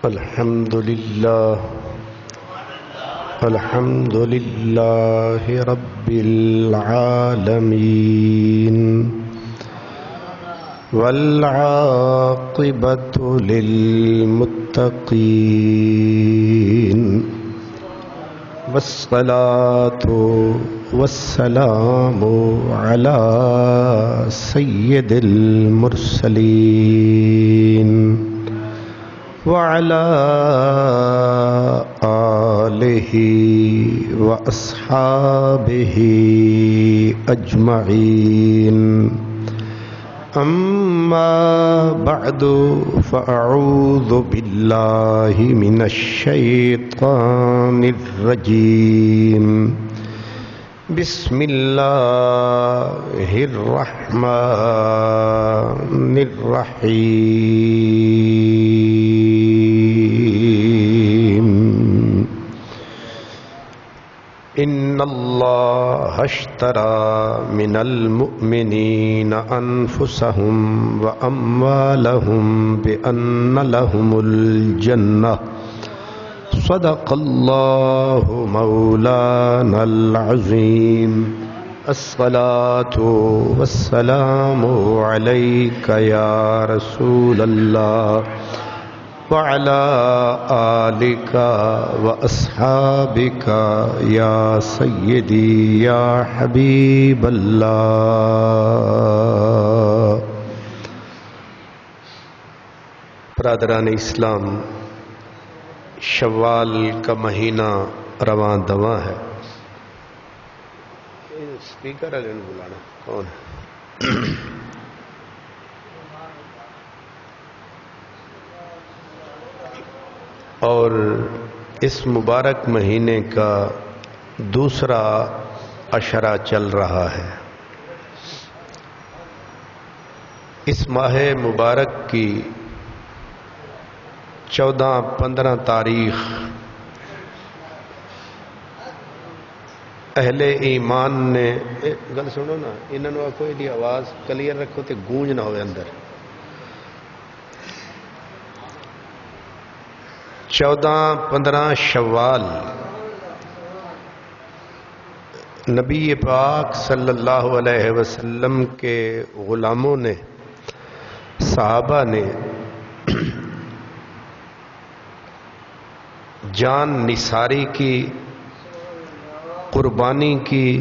الحمد لله رب العالمين والعاقبة للمتقين والصلاة والسلام على سيد المرسلين وعلى آله وأصحابه أجمعين أما بعد فأعوذ بالله من الشيطان الرجيم بسم الله الرحمن الرحيم إن الله اشترى من المؤمنين أنفسهم وأموالهم بأن لهم الجنة صدق الله مولانا العظيم الصلاة والسلام عليك يا رسول الله وعلى آلك وأصحابك يا سيدي يا حبيب الله. برادران اسلام، شوال کا مہینہ رواں دواں ہے. اسپیکر والے نے بلانا کون ہے؟ اور اس مبارک مہینے کا دوسرا عشرہ چل رہا ہے. اس ماہ مبارک کی 14-15 تاریخ اہل ایمان نے گل سنو نا، انہوں نے آخو یہ آواز کلیئر رکھو تے گونج نہ ہوئے اندر. 14-15 شوال نبی پاک صلی اللہ علیہ وسلم کے غلاموں نے، صحابہ نے جان نثاری کی، قربانی کی،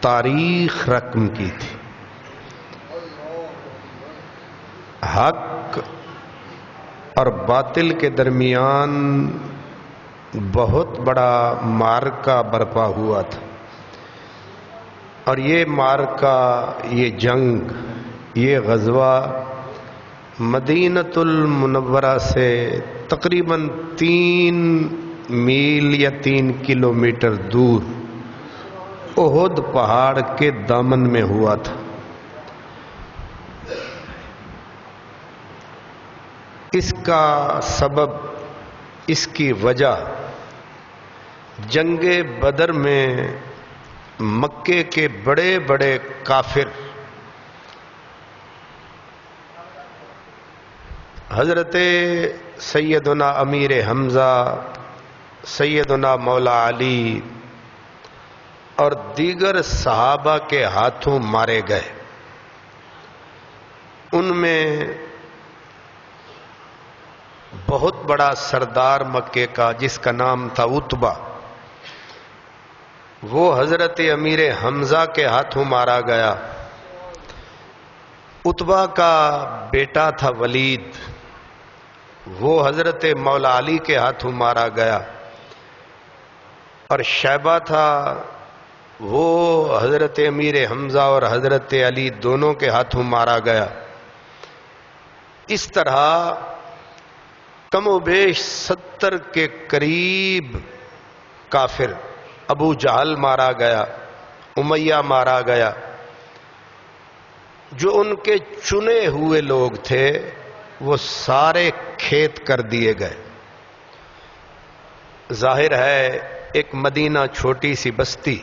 تاریخ رقم کی تھی. حق اور باطل کے درمیان بہت بڑا معرکہ برپا ہوا تھا، اور یہ معرکہ، یہ جنگ، یہ غزوہ مدینۃ المنورہ سے تقریباً 3 میل یا 3 کلومیٹر دور احد پہاڑ کے دامن میں ہوا تھا. اس کا سبب، اس کی وجہ، جنگ بدر میں مکے کے بڑے بڑے کافر حضرت سیدنا امیر حمزہ، سیدنا مولا علی اور دیگر صحابہ کے ہاتھوں مارے گئے. ان میں بہت بڑا سردار مکے کا، جس کا نام تھا عتبہ، وہ حضرت امیر حمزہ کے ہاتھوں مارا گیا. عتبہ کا بیٹا تھا ولید، وہ حضرت مولا علی کے ہاتھوں مارا گیا. اور شیبہ تھا، وہ حضرت امیر حمزہ اور حضرت علی دونوں کے ہاتھوں مارا گیا. اس طرح کم و بیش 70 کے قریب کافر، ابو جہل مارا گیا، امیہ مارا گیا. جو ان کے چنے ہوئے لوگ تھے وہ سارے کھیت کر دیے گئے. ظاہر ہے ایک مدینہ چھوٹی سی بستی،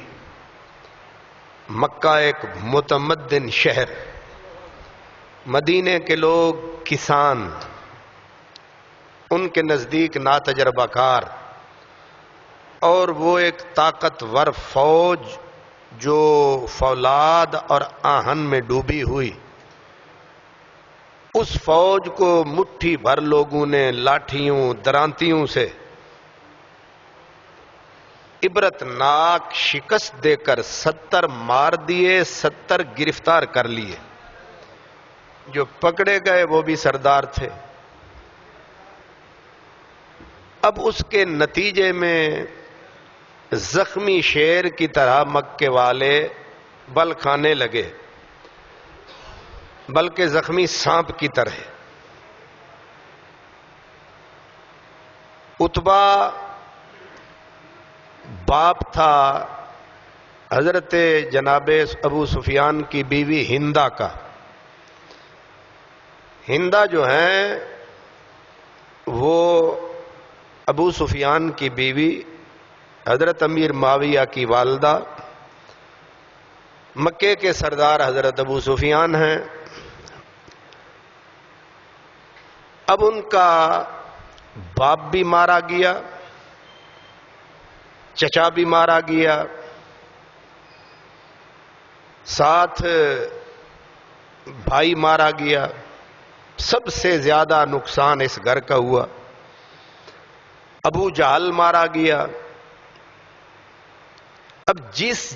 مکہ ایک متمدن شہر، مدینے کے لوگ کسان، ان کے نزدیک ناتجربہ کار، اور وہ ایک طاقتور فوج جو فولاد اور آہن میں ڈوبی ہوئی، اس فوج کو مٹھی بھر لوگوں نے لاٹھیوں درانتیوں سے عبرتناک شکست دے کر 70 مار دیے، 70 گرفتار کر لیے۔ جو پکڑے گئے وہ بھی سردار تھے۔ اب اس کے نتیجے میں زخمی شیر کی طرح مکے والے بل کھانے لگے، بلکہ زخمی سانپ کی طرح۔ عتبہ باپ تھا حضرت جناب ابو سفیان کی بیوی ہندا کا۔ ہندا جو ہیں وہ ابو سفیان کی بیوی، حضرت امیر معاویہ کی والدہ، مکے کے سردار حضرت ابو سفیان ہیں۔ اب ان کا باپ بھی مارا گیا، چچا بھی مارا گیا، ساتھ بھائی مارا گیا۔ سب سے زیادہ نقصان اس گھر کا ہوا۔ ابو جہل مارا گیا۔ اب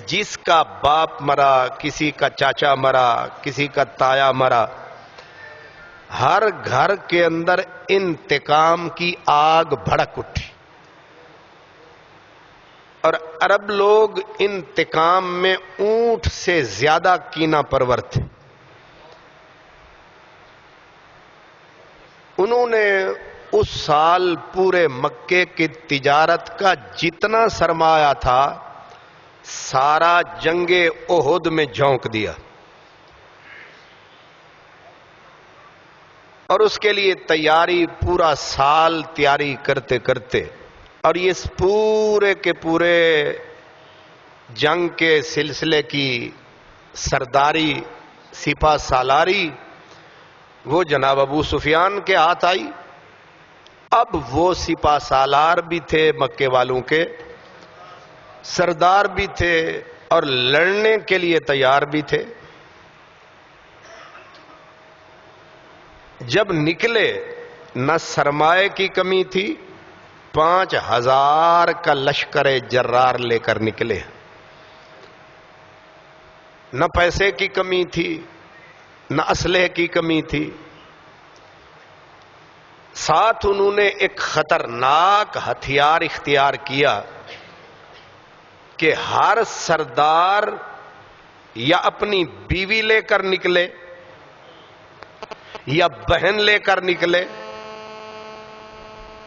جس کا باپ مرا، کسی کا چاچا مرا، کسی کا تایا مرا، ہر گھر کے اندر انتقام کی آگ بھڑک اٹھی۔ اور عرب لوگ انتقام میں اونٹ سے زیادہ کینہ پرور تھے۔ انہوں نے اس سال پورے مکے کی تجارت کا جتنا سرمایہ تھا سارا جنگ احد میں جھونک دیا، اور اس کے لیے تیاری پورا سال تیاری کرتے کرتے، اور یہ پورے کے پورے جنگ کے سلسلے کی سرداری، سپہ سالاری وہ جناب ابو سفیان کے ہاتھ آئی۔ اب وہ سپہ سالار بھی تھے، مکے والوں کے سردار بھی تھے، اور لڑنے کے لیے تیار بھی تھے۔ جب نکلے نہ سرمایہ کی کمی تھی، 5000 کا لشکر جرار لے کر نکلے۔ نہ پیسے کی کمی تھی، نہ اسلحے کی کمی تھی۔ ساتھ انہوں نے ایک خطرناک ہتھیار اختیار کیا کہ ہر سردار یا اپنی بیوی لے کر نکلے یا بہن لے کر نکلے،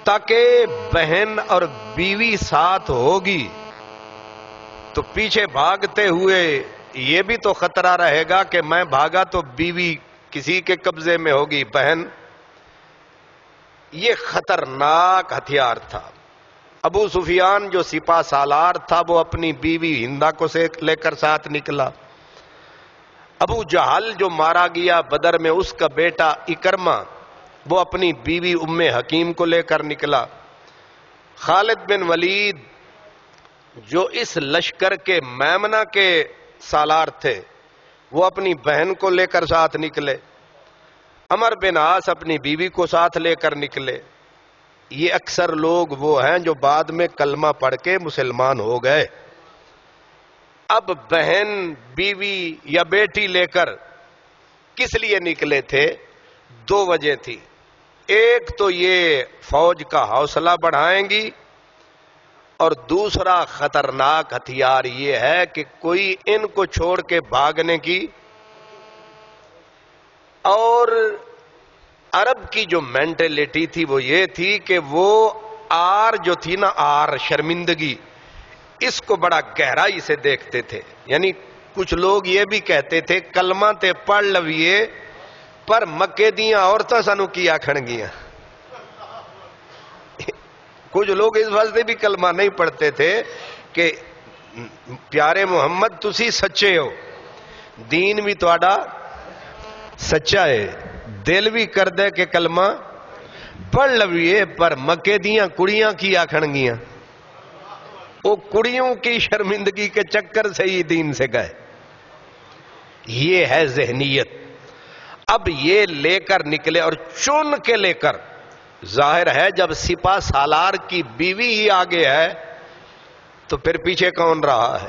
تاکہ بہن اور بیوی ساتھ ہوگی تو پیچھے بھاگتے ہوئے یہ بھی تو خطرہ رہے گا کہ میں بھاگا تو بیوی کسی کے قبضے میں ہوگی، بہن۔ یہ خطرناک ہتھیار تھا۔ ابو سفیان جو سپہ سالار تھا وہ اپنی بیوی ہندا کو سے لے کر ساتھ نکلا۔ ابو جہل جو مارا گیا بدر میں، اس کا بیٹا اکرمہ وہ اپنی بیوی ام حکیم کو لے کر نکلا۔ خالد بن ولید جو اس لشکر کے میمنہ کے سالار تھے وہ اپنی بہن کو لے کر ساتھ نکلے۔ عمر بن عاص اپنی بیوی کو ساتھ لے کر نکلے۔ یہ اکثر لوگ وہ ہیں جو بعد میں کلمہ پڑھ کے مسلمان ہو گئے۔ اب بہن، بیوی یا بیٹی لے کر کس لیے نکلے تھے؟ 2 وجہ تھی۔ ایک تو یہ فوج کا حوصلہ بڑھائیں گی، اور دوسرا خطرناک ہتھیار یہ ہے کہ کوئی ان کو چھوڑ کے بھاگنے کی، اور عرب کی جو مینٹلٹی تھی وہ یہ تھی کہ وہ آر جو تھی نا، آر شرمندگی، اس کو بڑا گہرائی سے دیکھتے تھے۔ یعنی کچھ لوگ یہ بھی کہتے تھے کلمہ تے پڑھ لویے پر مکے دیاں عورتاں سانو کی آکھن گیاں۔ کچھ لوگ اس واسطے بھی کلمہ نہیں پڑھتے تھے کہ پیارے محمد تسی سچے ہو، دین بھی تہاڈا سچا ہے، دل بھی کر دے کہ کلمہ پڑھ لویے پر مکے دیاں کڑیاں کی آکھن گیاں، وہ کڑیوں کی شرمندگی کے چکر سے ہی دین سے گئے. یہ ہے ذہنیت. اب یہ لے کر نکلے اور چن کے لے کر. ظاہر ہے جب سپہ سالار کی بیوی ہی آگے ہے تو پھر پیچھے کون رہا ہے؟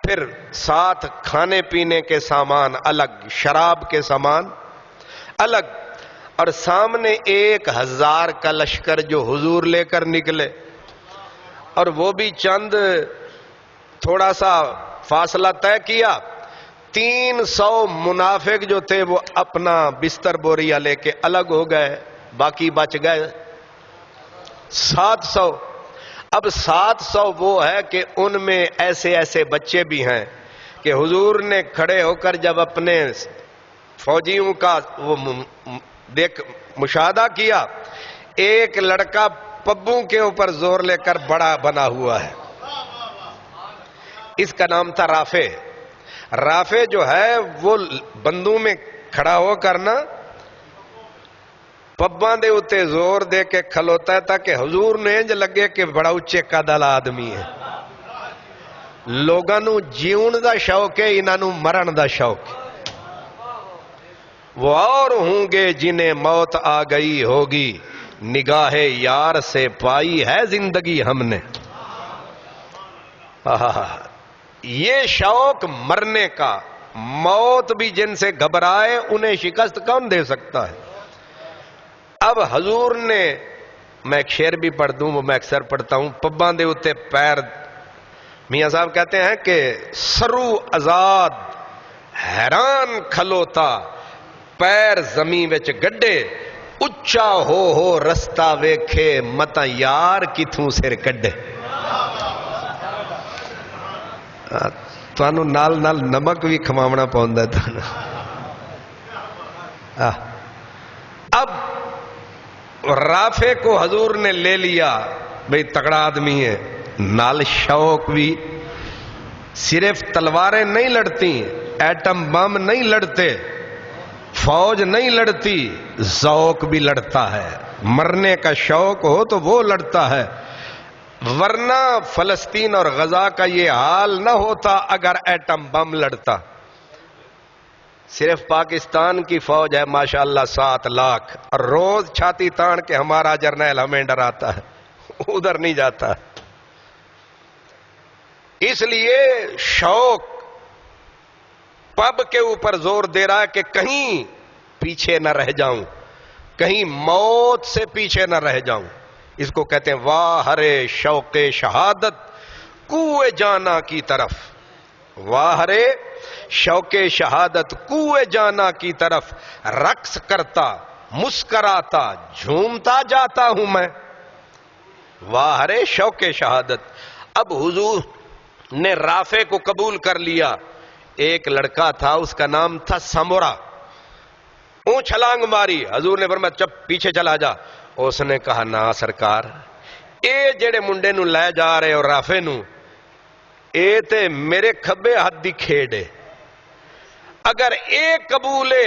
پھر ساتھ کھانے پینے کے سامان الگ، شراب کے سامان الگ، اور سامنے 1000 کا لشکر جو حضور لے کر نکلے، اور وہ بھی چند تھوڑا سا فاصلہ طے کیا. 300 منافق جو تھے وہ اپنا بستر بوریا لے کے الگ ہو گئے، باقی بچ گئے 700. اب 700 وہ ہے کہ ان میں ایسے ایسے بچے بھی ہیں کہ حضور نے کھڑے ہو کر جب اپنے فوجیوں کا وہ مشاہدہ کیا، ایک لڑکا پبوں کے اوپر زور لے کر بڑا بنا ہوا ہے. اس کا نام تھا رافع. رافع جو ہے وہ بندوں میں کھڑا ہو کر نا پباں دے اتے زور دے کے کھلوتا ہے تاکہ حضور نے انج لگے کہ بڑا اچے قد آدمی ہے. لوگاں نو جیون دا شوق ہے، انہاں نو مرن دا شوق ہے. وہ اور ہوں گے جنہیں موت آ گئی ہوگی، نگاہ یار سے پائی ہے زندگی ہم نے. یہ شوق مرنے کا، موت بھی جن سے گھبرائے انہیں شکست کون دے سکتا ہے؟ اب حضور نے، میں ایک شعر بھی پڑھ دوں، وہ میں اکثر پڑھتا ہوں. پباں دے اتے پیر، میاں صاحب کہتے ہیں کہ سرو آزاد حیران کھلوتا، پیر زمین وچ گڈے، اچا ہو رستہ ویکھے متا یار کتھوں سر کڈے. تانوں نال نال نمک بھی کھماونا پوندا ہے. اب رافع کو حضور نے لے لیا، بھئی تگڑا آدمی ہے، نال شوق بھی. صرف تلواریں نہیں لڑتی، ایٹم بم نہیں لڑتے، فوج نہیں لڑتی، ذوق بھی لڑتا ہے. مرنے کا شوق ہو تو وہ لڑتا ہے، ورنہ فلسطین اور غزہ کا یہ حال نہ ہوتا اگر ایٹم بم لڑتا. صرف پاکستان کی فوج ہے ماشاءاللہ 7 لاکھ، اور روز چھاتی تان کے ہمارا جرنیل ہمیں ڈراتا ہے، ادھر نہیں جاتا. اس لیے شوق پب کے اوپر زور دے رہا ہے کہ کہیں پیچھے نہ رہ جاؤں، کہیں موت سے پیچھے نہ رہ جاؤں. اس کو کہتے ہیں واہ ہرے شوق شہادت کوئے جانا کی طرف. واہ ہرے شوق شہادت کوئے جانا کی طرف، رقص کرتا مسکراتا جھومتا جاتا ہوں میں. واہ ہرے شوق شہادت. اب حضور نے رافع کو قبول کر لیا. ایک لڑکا تھا، اس کا نام تھا سمورا. اون چھلانگ ماری، حضور نے فرمایا چپ پیچھے چلا جا. اس نے کہا نا سرکار، اے جڑے منڈے نو لے جا رہے اور رافع نو، اے تے میرے کھبے ہاتھ دی کھیڑے، اگر اے قبولے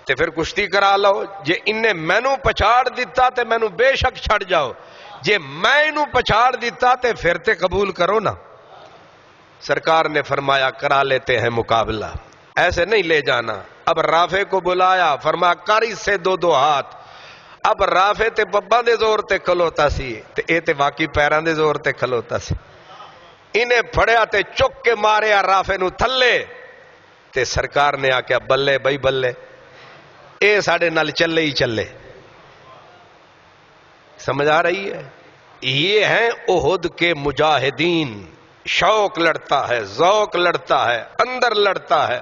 تے پھر کشتی کرا لو، جے انہیں مینوں پچھاڑ دیتا تے مینوں بے شک چھڑ جاؤ، جے میں انہوں پچھاڑ دیتا تے پھر تے قبول کرو نا. سرکار نے فرمایا کرا لیتے ہیں مقابلہ، ایسے نہیں لے جانا. اب رافع کو بلایا، فرمایا کر اس سے 2 ہاتھ. اب رافع تے ببا دے زور تے کھلوتا سی تے اے تے واقعی پیران دے زور تے کھلوتا سی. انہیں پھڑیا تے چک کے ماریا رافع نو تھلے. تے سرکار نے آکیا بلے بھائی بلے، اے ساڑے نال چلے ہی چلے. سمجھ آ رہی ہے؟ یہ ہیں احد کے مجاہدین. شوق لڑتا ہے، ذوق لڑتا ہے، اندر لڑتا ہے.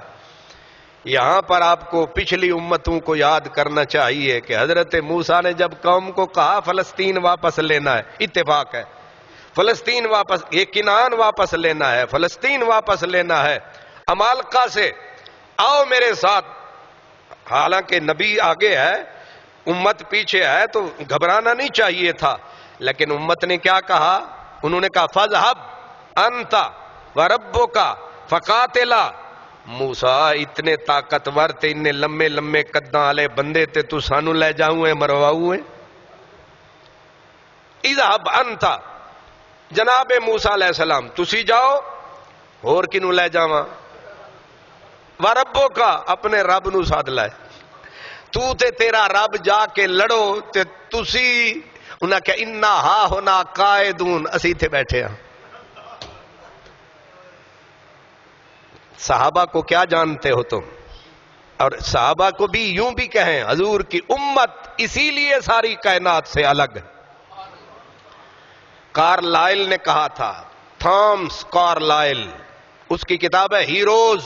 یہاں پر آپ کو پچھلی امتوں کو یاد کرنا چاہیے کہ حضرت موسیٰ نے جب قوم کو کہا فلسطین واپس لینا ہے، اتفاق ہے، فلسطین واپس، یہ کنعان واپس لینا ہے، فلسطین واپس لینا ہے، عمالقہ سے آؤ میرے ساتھ. حالانکہ نبی آگے ہے، امت پیچھے ہے، تو گھبرانا نہیں چاہیے تھا. لیکن امت نے کیا کہا؟ انہوں نے کہا فَاذْهَبْ أَنْتَ وَرَبُّكَ فَقَاتِلَا. موسیٰ اتنے طاقتور تھے، اتنے لمبے لمبے قداں والے بندے تھے، تو سانو لے جاؤں ہے مرواؤں ہے. اذهب انت جناب موسیٰ علیہ السلام تسی جاؤ اور کنوں لے جاواں وربو کا اپنے رب نو ساتھ لائے تو تے تیرا رب جا کے لڑو تے تسی انہاں کہ انا ہا ہونا قائدون اسی تھے بیٹھے ہیں. صحابہ کو کیا جانتے ہو تم؟ اور صحابہ کو بھی یوں بھی کہیں حضور کی امت اسی لیے ساری کائنات سے الگ ہے. کارلائل نے کہا تھا، تھامس کارلائل، اس کی کتاب ہے ہیروز،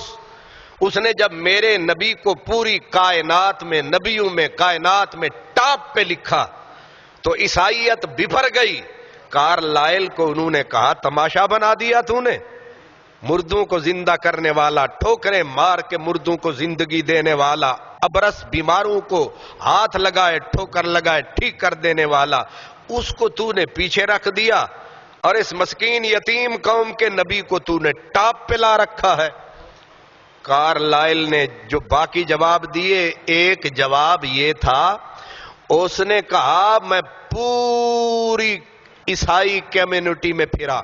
اس نے جب میرے نبی کو پوری کائنات میں نبیوں میں کائنات میں ٹاپ پہ لکھا تو عیسائیت بفر گئی. کارلائل کو انہوں نے کہا تماشا بنا دیا تو نے، مردوں کو زندہ کرنے والا، ٹھوکریں مار کے مردوں کو زندگی دینے والا، ابرس بیماروں کو ہاتھ لگائے ٹھوکر لگائے ٹھیک کر دینے والا، اس کو تو نے پیچھے رکھ دیا اور اس مسکین یتیم قوم کے نبی کو تو نے ٹاپ پہ لا رکھا ہے. کارلائل نے جو باقی جواب دیے، ایک جواب یہ تھا، اس نے کہا میں پوری عیسائی کمیونٹی میں پھرا،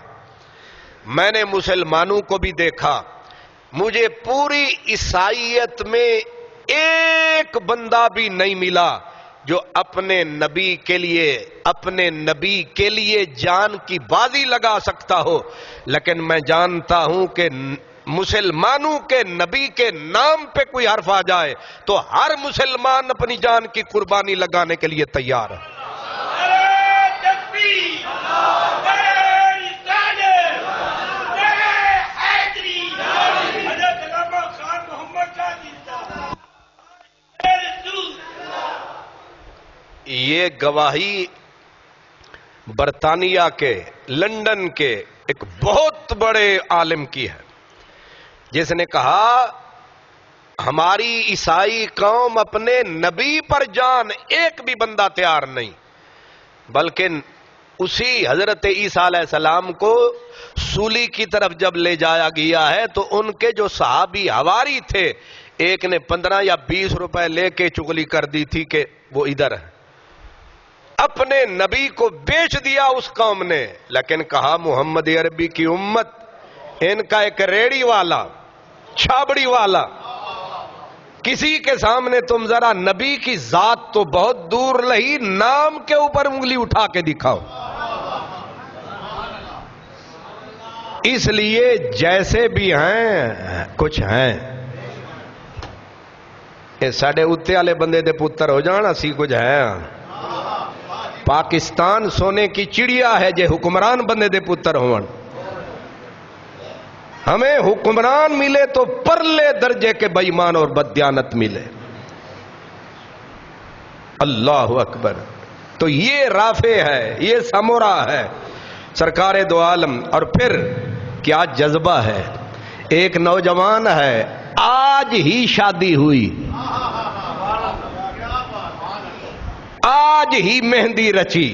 میں نے مسلمانوں کو بھی دیکھا، مجھے پوری عیسائیت میں ایک بندہ بھی نہیں ملا جو اپنے نبی کے لیے جان کی بازی لگا سکتا ہو. لیکن میں جانتا ہوں کہ مسلمانوں کے نبی کے نام پہ کوئی حرف آ جائے تو ہر مسلمان اپنی جان کی قربانی لگانے کے لیے تیار ہے. یہ گواہی برطانیہ کے لندن کے ایک بہت بڑے عالم کی ہے، جس نے کہا ہماری عیسائی قوم اپنے نبی پر جان ایک بھی بندہ تیار نہیں، بلکہ اسی حضرت عیسیٰ علیہ السلام کو سولی کی طرف جب لے جایا گیا ہے تو ان کے جو صحابی حواری تھے، ایک نے 15 یا 20 روپے لے کے چغلی کر دی تھی کہ وہ ادھر ہے. اپنے نبی کو بیچ دیا اس قوم نے، لیکن کہا محمد عربی کی امت ان کا ایک ریڑی والا چھابڑی والا، کسی کے سامنے تم ذرا نبی کی ذات تو بہت دور رہی، نام کے اوپر انگلی اٹھا کے دکھاؤ. اس لیے جیسے بھی ہیں کچھ ہیں، یہ ساڑھے اتے والے بندے دے پتر ہو جان، اسی کچھ ہیں. پاکستان سونے کی چڑیا ہے جے حکمران بندے دے پتر ہون. ہمیں حکمران ملے تو پرلے درجے کے بے ایمان اور بددیانت ملے. اللہ اکبر. تو یہ رافع ہے، یہ سمورا ہے سرکار دو عالم. اور پھر کیا جذبہ ہے. ایک نوجوان ہے، آج ہی شادی ہوئی، آج ہی مہندی رچی،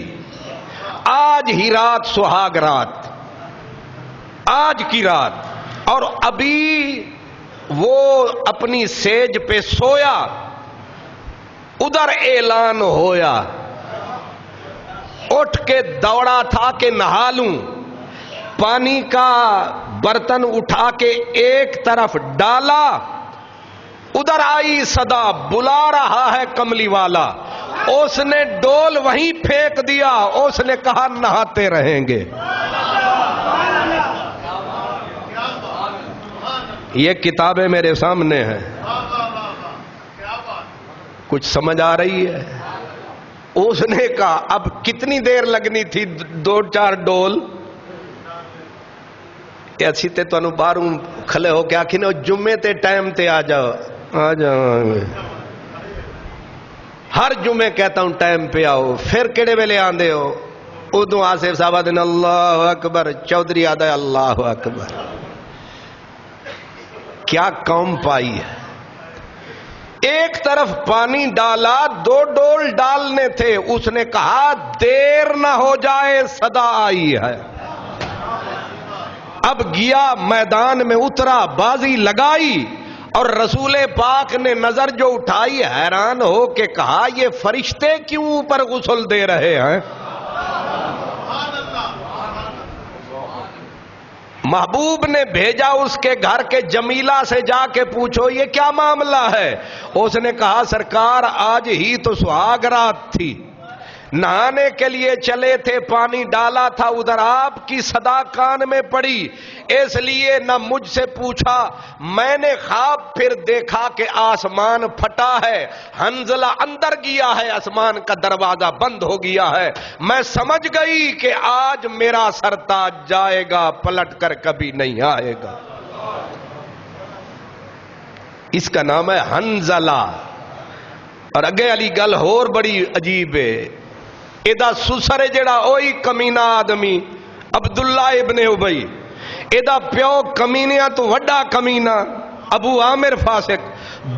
آج ہی رات سہاگ رات، آج کی رات، اور ابھی وہ اپنی سیج پہ سویا، ادھر اعلان ہویا، اٹھ کے دوڑا تھا کہ نہا لوں، پانی کا برتن اٹھا کے ایک طرف ڈالا، ادھر آئی صدا بلا رہا ہے کملی والا، اس نے ڈول وہیں پھینک دیا، اس نے کہا نہاتے رہیں گے. یہ کتابیں میرے سامنے ہیں، کچھ سمجھ آ رہی ہے. اس نے کہا اب کتنی دیر لگنی تھی 2-4 ڈول، اسی تے تو باہروں کھلے ہو کے آخی نے جمعے تے ٹائم تے آ جاؤ، آ جاؤ. ہر جمعے کہتا ہوں ٹائم پہ آؤ، پھر کیڑے ویلے آندے ہو؟ ادو آصف صاحب دن اللہ اکبر، چودھری آدھا اللہ اکبر. کیا قوم پائی ہے. ایک طرف پانی ڈالا، 2 ڈول ڈالنے تھے، اس نے کہا دیر نہ ہو جائے، صدا آئی ہے. اب گیا میدان میں اترا، بازی لگائی، اور رسول پاک نے نظر جو اٹھائی، حیران ہو کے کہا یہ فرشتے کیوں اوپر غسل دے رہے ہیں؟ محبوب نے بھیجا اس کے گھر کے جمیلہ سے جا کے پوچھو یہ کیا معاملہ ہے. اس نے کہا سرکار آج ہی تو سہاگ رات تھی, نہانے کے لیے چلے تھے, پانی ڈالا تھا, ادھر آپ کی صدا کان میں پڑی, اس لیے نہ مجھ سے پوچھا. میں نے خواب پھر دیکھا کہ آسمان پھٹا ہے, حنظلہ اندر گیا ہے, آسمان کا دروازہ بند ہو گیا ہے. میں سمجھ گئی کہ آج میرا سرتاج جائے گا, پلٹ کر کبھی نہیں آئے گا. اس کا نام ہے حنظلہ. اور اگے علی گل اور بڑی عجیب ہے. ایدہ سسر جڑا اوہی کمینہ آدمی عبداللہ ابن ابی, ایدہ پیو کمینیاں تو وڈا کمینہ ابو عامر فاسق,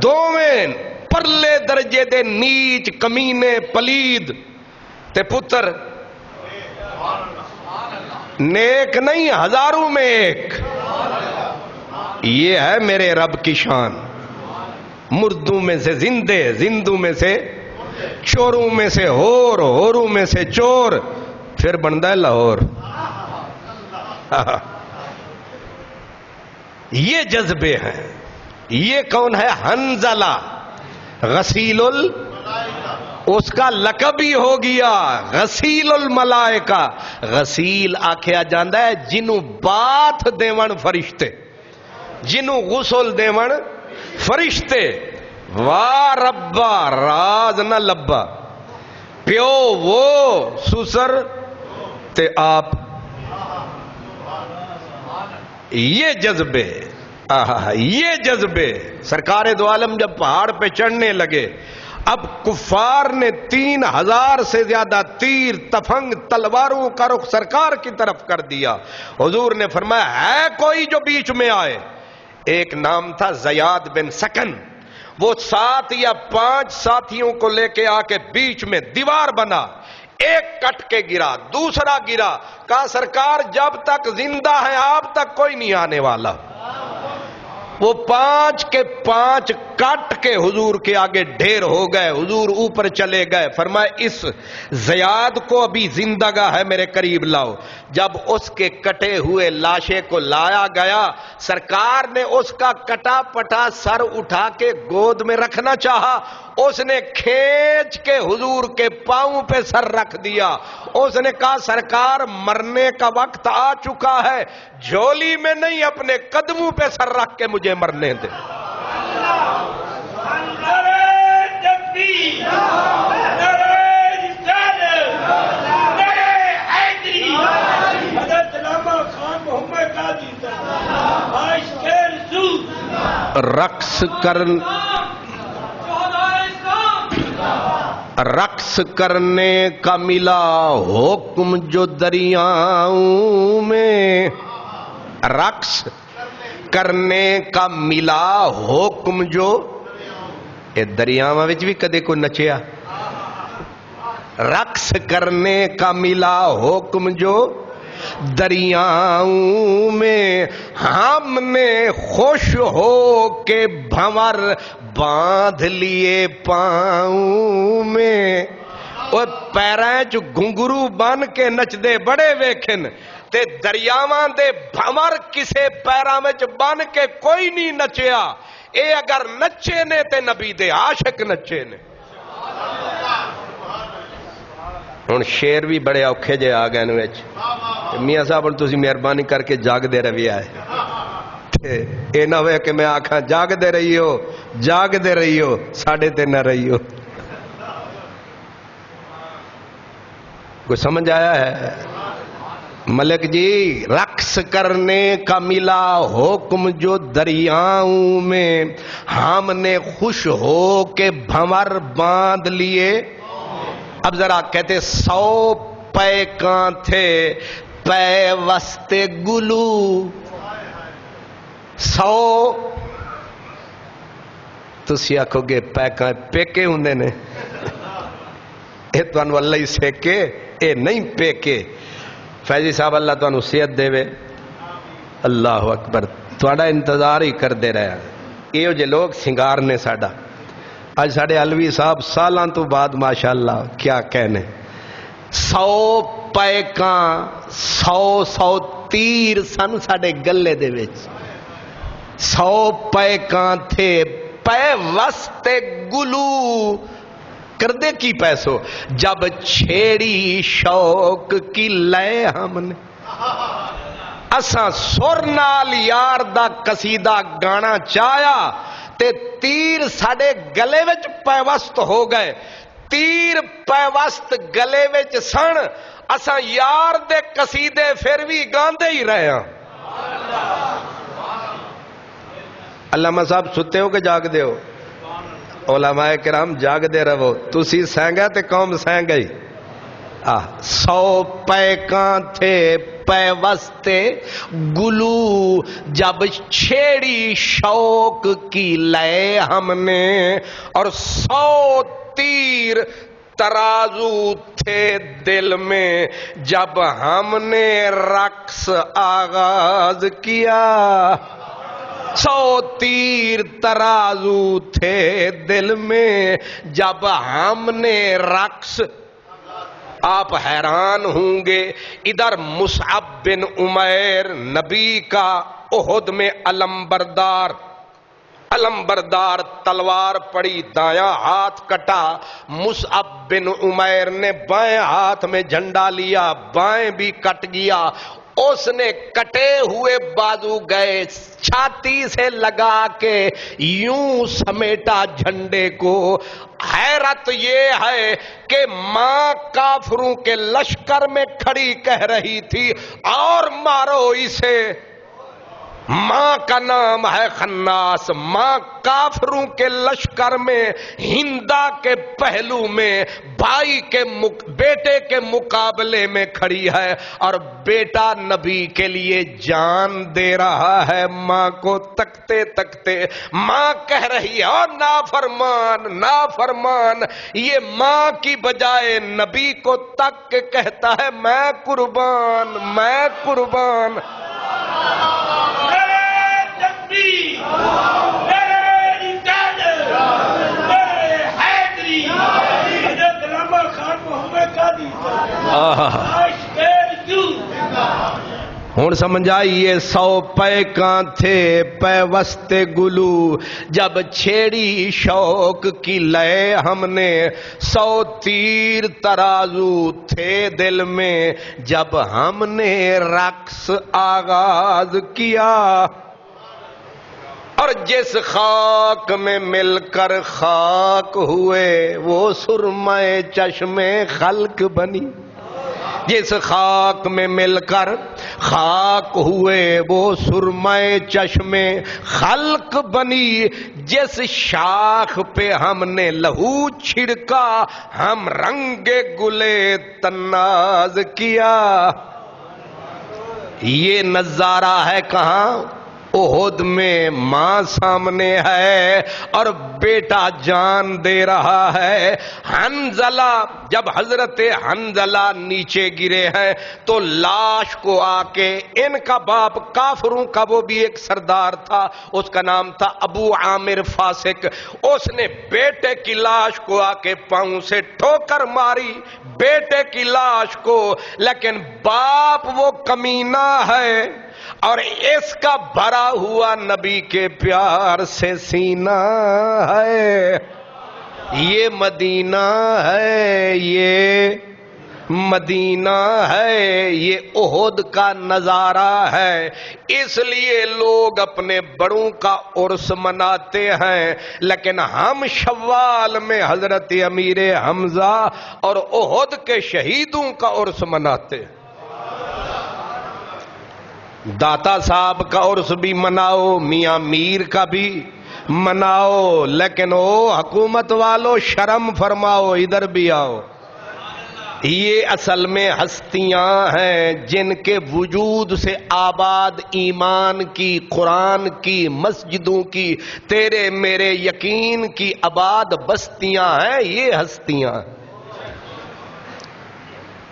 دوویں پرلے درجے دے نیچ کمینے پلید, تے پتر نیک نہیں ہزاروں میں ایک. یہ ہے میرے رب کی شان. مردوں میں سے زندے, زندوں میں سے چوروں میں سے ہور, ہوروں میں سے چور, پھر بنتا ہے لاہور. یہ جذبے ہیں. یہ کون ہے؟ حنظلہ غسیل اس کا لقب ہی ہو گیا غسیل الملائکہ. غسیل آکھیا جاندہ ہے جنوں بات دیون فرشتے, جنوں غسل دیون فرشتے. واہ ربا راز نہ لبا, پیو وہ سسر تے آپ. یہ جذبے, یہ جذبے. سرکار دو عالم جب پہاڑ پہ چڑھنے لگے, اب کفار نے 3000 سے زیادہ تیر تفنگ تلواروں کا رخ سرکار کی طرف کر دیا. حضور نے فرمایا ہے کوئی جو بیچ میں آئے. ایک نام تھا زیاد بن سکن, وہ 7 یا 5 ساتھیوں کو لے کے آ کے بیچ میں دیوار بنا, ایک کٹ کے گرا, دوسرا گرا, کہا سرکار جب تک زندہ ہے آپ تک کوئی نہیں آنے والا. وہ 5 کے 5 کٹ کے حضور کے آگے ڈھیر ہو گئے. حضور اوپر چلے گئے, فرمایا اس زیاد کو ابھی زندگا ہے میرے قریب لاؤ. جب اس کے کٹے ہوئے لاشے کو لایا گیا, سرکار نے اس کا کٹا پٹا سر اٹھا کے گود میں رکھنا چاہا, اس نے کھینچ کے حضور کے پاؤں پہ سر رکھ دیا. اس نے کہا سرکار مرنے کا وقت آ چکا ہے, جھولی میں نہیں اپنے قدموں پہ سر رکھ کے مجھے مرنے دے. رقص کرنے کا ملا حکم جو دریاؤں میں, رقص کرنے کا ملا حکم جو اے دریاواں وچ بھی کدے کوئی نچیا. رقص کرنے کا ملا حکم جو دریاؤں میں, ہم نے خوش ہو کے بھنور باندھ لیے پاؤں میں. اور پیراں چ گھنگرو بن کے نچ دے بڑے ویکھن, تے دریاواں دے بھنور کسے پیراں وچ بن کے کوئی نہیں نچیا. اے اگر نچے نے تے نبی دے عاشق نچے نے. ہن شیر بھی بڑے اوکھے جے آ گئے وچ. میاں صاحب ہن تسی مہربانی کر کے جاگ دے رویا ہے, اے نہ ہوئے کہ میں آکھاں جاگ دے رہی ہو, جاگ دے رہی ہو, ساڑھے تے نہ رہی ہو. کوئی سمجھ آیا ہے؟ ملک جی, رقص کرنے کا ملا حکم جو دریاؤں میں, ہم نے خوش ہو کے بھنور باندھ لیے. اب ذرا کہتے 100 پیکاں تھے پے وستے گلو. 100 تسی آکھو گے پیکاں پیکے ہوندے نے, اے تانوں اللہ ہی سیکے, اے نہیں پیکے. فیضی صاحب اللہ تانوں صحت دے وے. اللہ اکبر, تہاڈا انتظار ہی کر دے رہا. یہ جو لوگ سنگار نے ساڈا. اج ساڈے علوی صاحب سالاں تو بعد ماشاءاللہ کیا کہنے, 100 پیکاں 100 تیر سن ساڈے گلے دے وچ 100 پیکاں تھے پے وسط گلو کردے کی پیسو جب چھیڑی شوق کی لے ہم نے اساں سر نال یار دا قصیدہ گانا چایا تے تیر ساڈے گلے وچ پیوست ہو گئے تیر پیوست گلے وچ سن اساں یار دے قصیدے پھر بھی گاندے ہی رہے ہاں علامہ صاحب ستے ہو کہ جاگ دے ہو علماء کرام جاگ دے رہو تسی سینگا تے قوم سینگ گئی 100 پیکاں تھے پیوستے گلو جب چھیڑی شوق کی لے ہم نے اور 100 تیر ترازو تھے دل میں جب ہم نے رقص آغاز کیا 100 تیر ترازو تھے دل میں جب ہم نے رقص آپ حیران ہوں گے ادھر مصعب بن عمیر نبی کا احد میں علمبردار تلوار پڑی دایاں ہاتھ کٹا مصعب بن عمیر نے بائیں ہاتھ میں جھنڈا لیا بائیں بھی کٹ گیا اس نے کٹے ہوئے بازو گئے چھاتی سے لگا کے یوں سمیٹا جھنڈے کو حیرت یہ ہے کہ ماں کافروں کے لشکر میں کھڑی کہہ رہی تھی اور مارو اسے ماں کا نام ہے خناس ماں کافروں کے لشکر میں ہندا کے پہلو میں بھائی کے بیٹے کے مقابلے میں کھڑی ہے اور بیٹا نبی کے لیے جان دے رہا ہے ماں کو تکتے تکتے ماں کہہ رہی ہے اور نافرمان یہ ماں کی بجائے نبی کو تک کے کہتا ہے میں قربان ہون سمجھ آئیے 100 پیکاں تھے پیوست گلو جب چھیڑی شوق کی لے ہم نے 100 تیر ترازو تھے دل میں جب ہم نے رقص آغاز کیا اور جس خاک میں مل کر خاک ہوئے وہ سرمے چشمے خلق بنی جس خاک میں مل کر خاک ہوئے وہ سرمے چشمے خلق بنی جس شاخ پہ ہم نے لہو چھڑکا ہم رنگ گلے تناز کیا یہ نظارہ ہے کہاں احد میں ماں سامنے ہے اور بیٹا جان دے رہا ہے حنظلہ جب حضرت حنظلہ نیچے گرے ہیں تو لاش کو آ کے ان کا باپ کافروں کا وہ بھی ایک سردار تھا اس کا نام تھا ابو عامر فاسق اس نے بیٹے کی لاش کو آ کے پاؤں سے ٹھوکر ماری بیٹے کی لاش کو لیکن باپ وہ کمینہ ہے اور اس کا بھرا ہوا نبی کے پیار سے سینہ ہے یہ مدینہ ہے یہ مدینہ ہے یہ احد کا نظارہ ہے اس لیے لوگ اپنے بڑوں کا عرس مناتے ہیں لیکن ہم شوال میں حضرت امیر حمزہ اور احد کے شہیدوں کا عرس مناتے ہیں داتا صاحب کا عرس بھی مناؤ میاں میر کا بھی مناؤ لیکن او حکومت والو شرم فرماؤ ادھر بھی آؤ یہ اصل میں ہستیاں ہیں جن کے وجود سے آباد ایمان کی قرآن کی مسجدوں کی تیرے میرے یقین کی آباد بستیاں ہیں یہ ہستیاں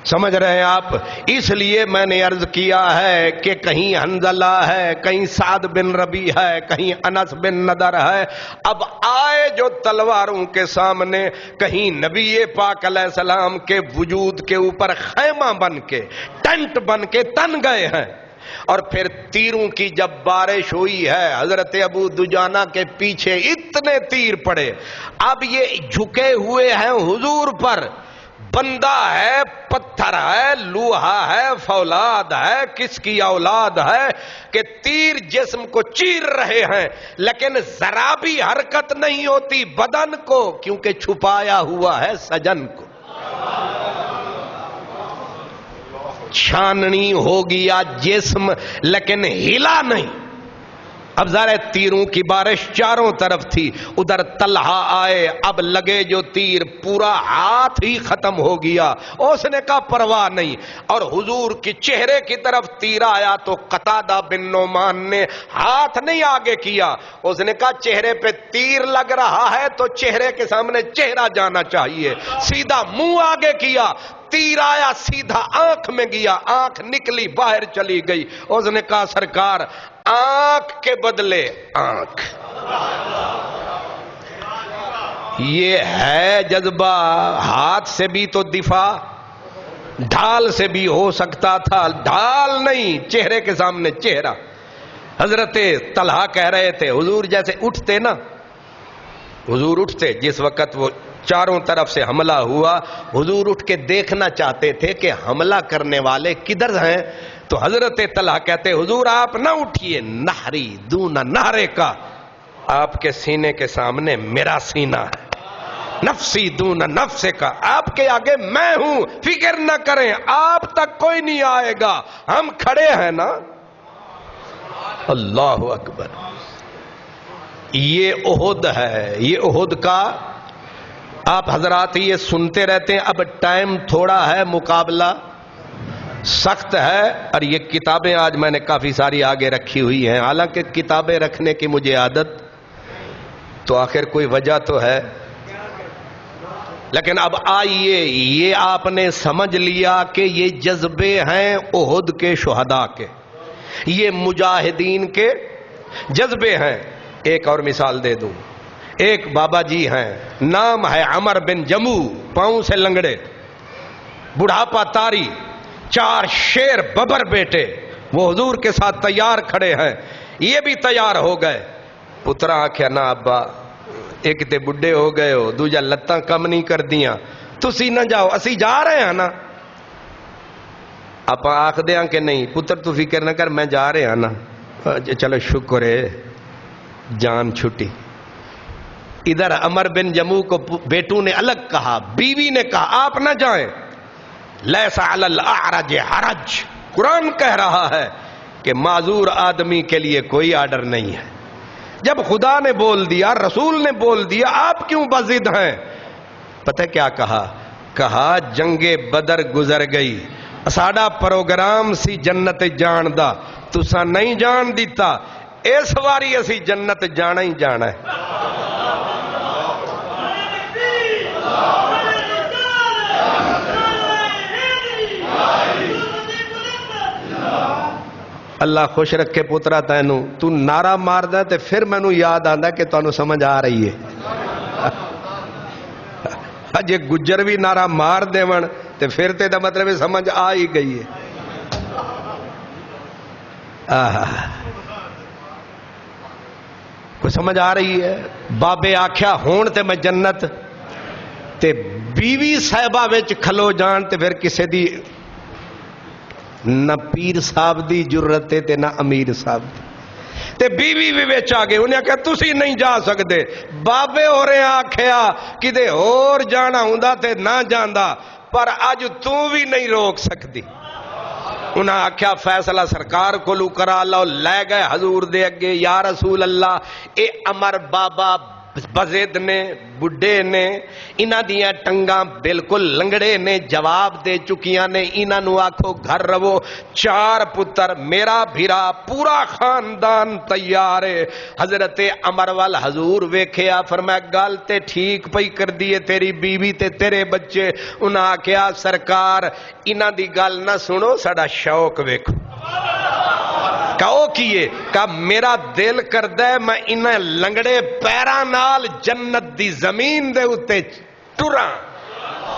سمجھ رہے ہیں آپ؟ اس لیے میں نے عرض کیا ہے کہ کہیں حنظلہ ہے، کہیں سعد بن ربیع ہے، کہیں انس بن نضر ہے، اب آئے جو تلواروں کے سامنے، کہیں نبی پاک علیہ السلام کے وجود کے اوپر خیمہ بن کے، ٹینٹ بن کے تن گئے ہیں، اور پھر تیروں کی جب بارش ہوئی ہے، حضرت ابو دجانہ کے پیچھے اتنے تیر پڑے، اب یہ جھکے ہوئے ہیں حضور پر، بندہ ہے، پتھر ہے، لوہا ہے، فولاد ہے، کس کی اولاد ہے کہ تیر جسم کو چیر رہے ہیں، لیکن ذرا بھی حرکت نہیں ہوتی بدن کو، کیونکہ چھپایا ہوا ہے سجن کو۔ چھاننی ہو گیا جسم لیکن ہلا نہیں۔ اب ذرا تیروں کی بارش چاروں طرف تھی، ادھر طلحہ آئے، اب لگے جو تیر پورا ہاتھ ہی ختم ہو گیا، اس نے کہا پرواہ نہیں، اور حضور کی چہرے کی طرف تیر آیا تو قتادہ بن نعمان نے ہاتھ نہیں آگے کیا، اس نے کہا چہرے پہ تیر لگ رہا ہے تو چہرے کے سامنے چہرہ جانا چاہیے، سیدھا منہ آگے کیا، تیر آیا سیدھا آنکھ میں گیا، آنکھ نکلی باہر چلی گئی، اس نے کہا سرکار آنکھ کے بدلے آنکھ۔ یہ ہے جذبہ، ہاتھ سے بھی تو دفاع، ڈھال سے بھی ہو سکتا تھا، ڈھال نہیں، چہرے کے سامنے چہرہ۔ حضرت طلحہ کہہ رہے تھے حضور جیسے اٹھتے نا، حضور اٹھتے جس وقت وہ چاروں طرف سے حملہ ہوا، حضور اٹھ کے دیکھنا چاہتے تھے کہ حملہ کرنے والے کدھر ہیں، تو حضرت طلحہ کہتے حضور آپ نہ اٹھئے، نہری دون نہرے کا، آپ کے سینے کے سامنے میرا سینہ ہے، نفسی دون نفس کا، آپ کے آگے میں ہوں، فکر نہ کریں، آپ تک کوئی نہیں آئے گا، ہم کھڑے ہیں نا۔ اللہ اکبر۔ یہ احد ہے، یہ احد کا آپ حضرات یہ سنتے رہتے ہیں، اب ٹائم تھوڑا ہے، مقابلہ سخت ہے، اور یہ کتابیں آج میں نے کافی ساری آگے رکھی ہوئی ہیں، حالانکہ کتابیں رکھنے کی مجھے عادت، تو آخر کوئی وجہ تو ہے، لیکن اب آئیے یہ آپ نے سمجھ لیا کہ یہ جذبے ہیں احد کے شہداء کے، یہ مجاہدین کے جذبے ہیں۔ ایک اور مثال دے دوں، ایک بابا جی ہیں، نام ہے عمر بن جمو، پاؤں سے لنگڑے، بڑھاپا طاری، 4 شیر ببر بیٹے، وہ حضور کے ساتھ تیار کھڑے ہیں، یہ بھی تیار ہو گئے، پترا آکھیا نا ابا ایک تے بڈھے ہو گئے ہو، دوجا لتاں کم نہیں کر دیاں، تسی نہ جاؤ، اسی جا رہے ہیں نا، آپ آکھ دیاں کہ نہیں پتر تو فکر نہ کر میں جا رہے ہیں نا، چلو شکر ہے جان چھٹی۔ ادھر عمر بن جمو کو بیٹوں نے الگ کہا، بیوی نے کہا آپ نہ جائیں، لیس علی الاعرج حرج، قرآن کہہ رہا ہے کہ معذور آدمی کے لیے کوئی آرڈر نہیں ہے، جب خدا نے بول دیا، رسول نے بول دیا، آپ کیوں بضد ہیں؟ پتہ کیا کہا؟ کہا جنگ بدر گزر گئی، ساڈا پروگرام سی جنت جان دا، تسا نہیں جان دیتا، اس واری اسی جنت جانا ہی جانا ہے۔ اللہ خوش رکھے پترا تینوں، تو نعرہ مار دا تے پھر مینوں یاد آندا کہ تانوں سمجھ آ رہی ہے، جے گجر بھی نعرہ مار دیون تے پھر تے دا مطلب سمجھ آ ہی گئی ہے۔ کوئی سمجھ آ رہی ہے؟ بابے آکھیا ہون تے میں جنت، تے بیوی صاحبہ وچ کھلو جان تے پھر کسے دی نہ پیر صاحب دی جرت تے نہ امیر صاحب دی، تے بیوی بھی وچ آ گئے، انہیں کہا تسی نہیں جا سکتے، بابے ہو رہے آکھیا کدے اور جانا ہوندا تے نہ جاندا، پر اج تو بھی نہیں روک سکتی۔ انہاں آکھیا فیصلہ سرکار کو لو کرا لو، لے گئے حضور دے اگے، یا رسول اللہ اے عمر بابا بزد نے بڈھے نے انہاں دیاں ٹنگاں بالکل لنگڑے نے جواب دے چکیاں نے انہاں نو آکھو گھر رہو 4 پتر میرا بھیرا پورا خاندان تیار ہے حضرت عمر وال حضور ویکھیا فرمایا گل تے ٹھیک پئی کر دیے تیری بیوی تے تیرے بچے انہاں آکھیا سرکار انہاں دی گل نہ سنو ساڈا شوق ویکھو کہو کیے کہ میرا دل کردہ ہے میں انہیں لنگڑے پیران نال جنت دی زمین دے اتے ٹراں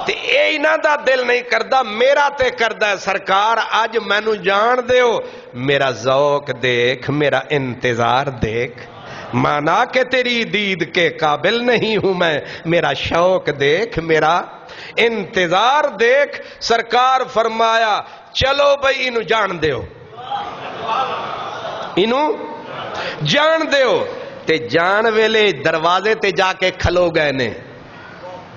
تے اے انہاں دا دل نہیں کردہ میرا تے کردہ ہے سرکار آج میں نو جان دے ہو میرا ذوق دیکھ میرا انتظار دیکھ مانا کہ تیری دید کے قابل نہیں ہوں میں میرا شوق دیکھ میرا انتظار دیکھ سرکار فرمایا چلو بھئی انہوں جان دے ہو انہوں جان دیو تے جان ویلے دروازے تے جا کے کھلو گئے نے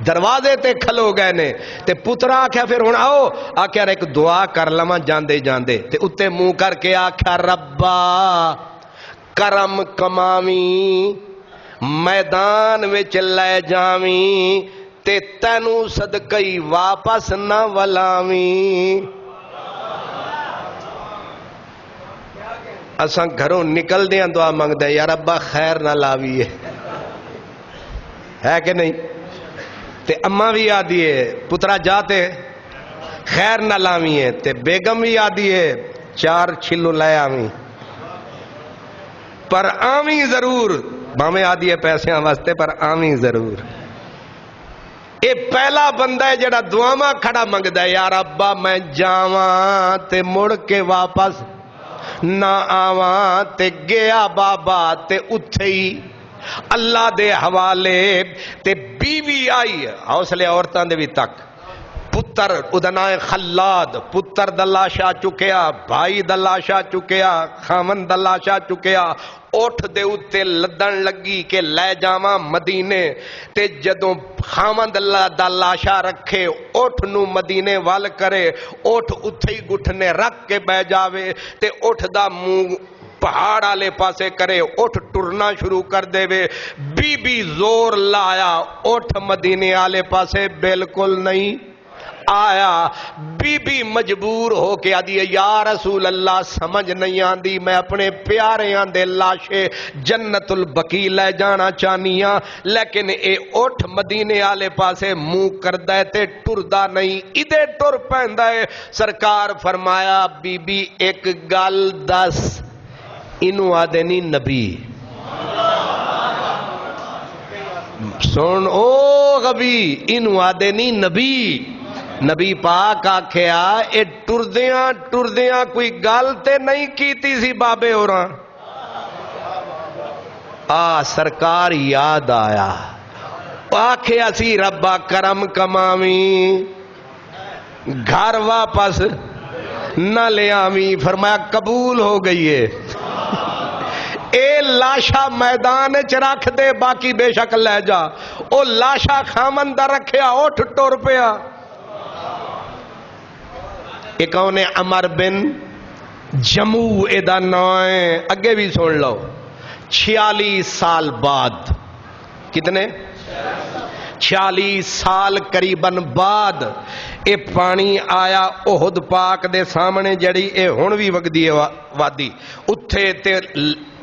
دروازے تے کھلو گئے نے تے پترا آکھیا پھر ہن آؤ آکھیا ایک دعا کر لواں جاندے جاندے تے اتے منہ کر کے آکھیا ربا کرم کماویں میدان وچ لے جاویں تے تینوں صدقئی واپس نہ ولاویں اساں گھروں نکل دیاں دعا مانگ دے یا ربا خیر نہ لاویے ہے کہ نہیں تے اماں بھی آدھی ہے پترا جاتے خیر نہ لاویے تے بیگم بھی آدھی ہے 4 چھلو لے آویں پر آویں ضرور مامے آدھی ہے پیسے واسطے پر آویں ضرور اے پہلا بندہ ہے جڑا دعاواں کھڑا منگ دے یا ربا میں جاواں تے مڑ کے واپس نہ آواں تے گیا بابا تے اتھے ہی اللہ دے حوالے تے بیوی آئی حوصلے عورتاں دے بھی تک پتر ادنائے خلاد پتر دلاشا چکیا بھائی دلاشا چکیا خامن دلاشا چکیا اوٹھ دے اتے لدن لگی کہ لے جاواں مدینے تے جدوں خامن دلاشا رکھے اوٹھ نو مدینے وال کرے اوٹھ اتھے ہی گھٹنے رکھ کے بہ جاوے تے اوٹھ دا منہ پہاڑ آلے پاسے کرے اوٹھ ٹرنا شروع کر دے وے بی بی زور لایا اوٹھ مدینے آلے پاسے بالکل نہیں آیا بی بی مجبور ہو کے آدھی یا رسول اللہ سمجھ نہیں آندی میں اپنے پیارے آندے لاشے جنت البقیع لے جانا چاہنیاں لیکن اے اٹھ مدینے آلے پاسے منہ کردہ تے ٹردہ نہیں ادھے ٹر پہندہ ہے سرکار فرمایا بی بی ایک گل دس انہوں آدھے نہیں نبی سن او غبی انہوں آدھے نہیں نبی نبی پاک آکھیا اے ٹردیاں کوئی گل تے نہیں کیتی سی بابے ہوراں سرکار یاد آیا آکھیا سی ربا کرم کماویں گھر واپس نہ لے آویں فرمایا قبول ہو گئی ہے اے لاشا میدان چ رکھ دے باقی بے شک لے جا او لاشا خامندہ رکھیا اٹھ ٹر پیا ایک اونے عمر بن جموع ادا نوائیں اگے بھی سن لو 46 سال بعد کتنے 46 سال قریباً بعد اے پانی آیا احد پاک دے سامنے جڑی اے ہن بھی وگدی وادی اتھے تے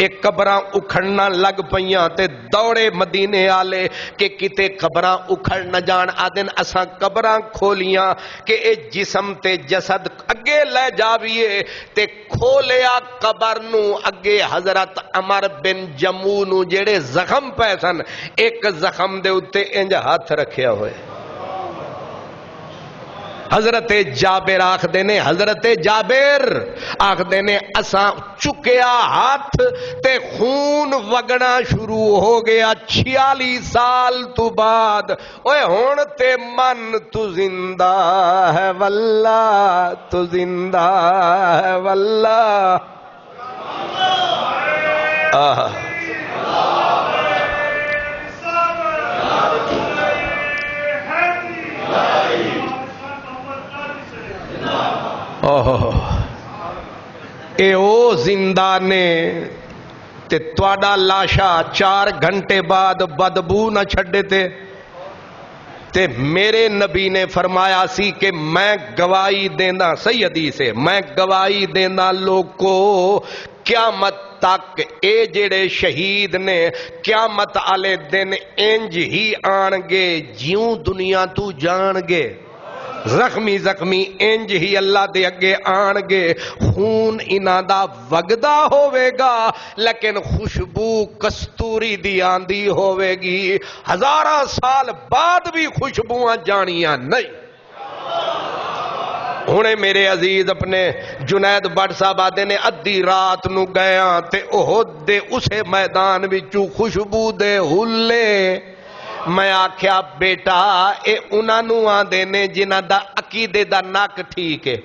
ایک قبراں اکھڑنا لگ پئیاں تے دوڑے مدینے آلے کہ کتے قبراں اکھڑ نہ جان آدن اساں قبراں کھولیاں کہ اے جسم تے جسد اگے لے جاویے تے کھولیا قبر نو اگے حضرت عمر بن جموع نو جڑے زخم پیسن ایک زخم دے اتے انج ہاتھ رکھیا ہوئے حضرت جابر آخ دینے حضرت جابر آخ دینے اساں چکیا ہاتھ تے خون وگنا شروع ہو گیا 46 سال تو بعد اوے ہون تے من تو زندہ ہے واللہ تو زندہ ہے واللہ اے او زندہ نے تے تواڈا لاشا 4 گھنٹے بعد بدبو نہ چھڈے تے میرے نبی نے فرمایا سی کہ میں گواہی دینا، صحیح حدیث ہے، میں گواہی دینا لوگ کو قیامت تک اے جڑے شہید نے قیامت والے دن انج ہی آن گے جیوں دنیا تو جان گے، زخمی زخمی انج ہی اللہ دے اگے آن گے، خون انہاں دا وگدا ہوے گا لیکن خوشبو کستوری دی آندی ہوے گی، 1000 سال بعد بھی خوشبواں جانیاں نہیں۔ ہونے میرے عزیز اپنے جنید بٹ صاحب آدھے نے ادھی رات نو گیا تے احد دے اسے میدان وچوں خوشبو دے ہلے، میں آکھیا بیٹا اے انہاں نو آندے نے جنہاں دا عقیدے دا نک ٹھیک ہے،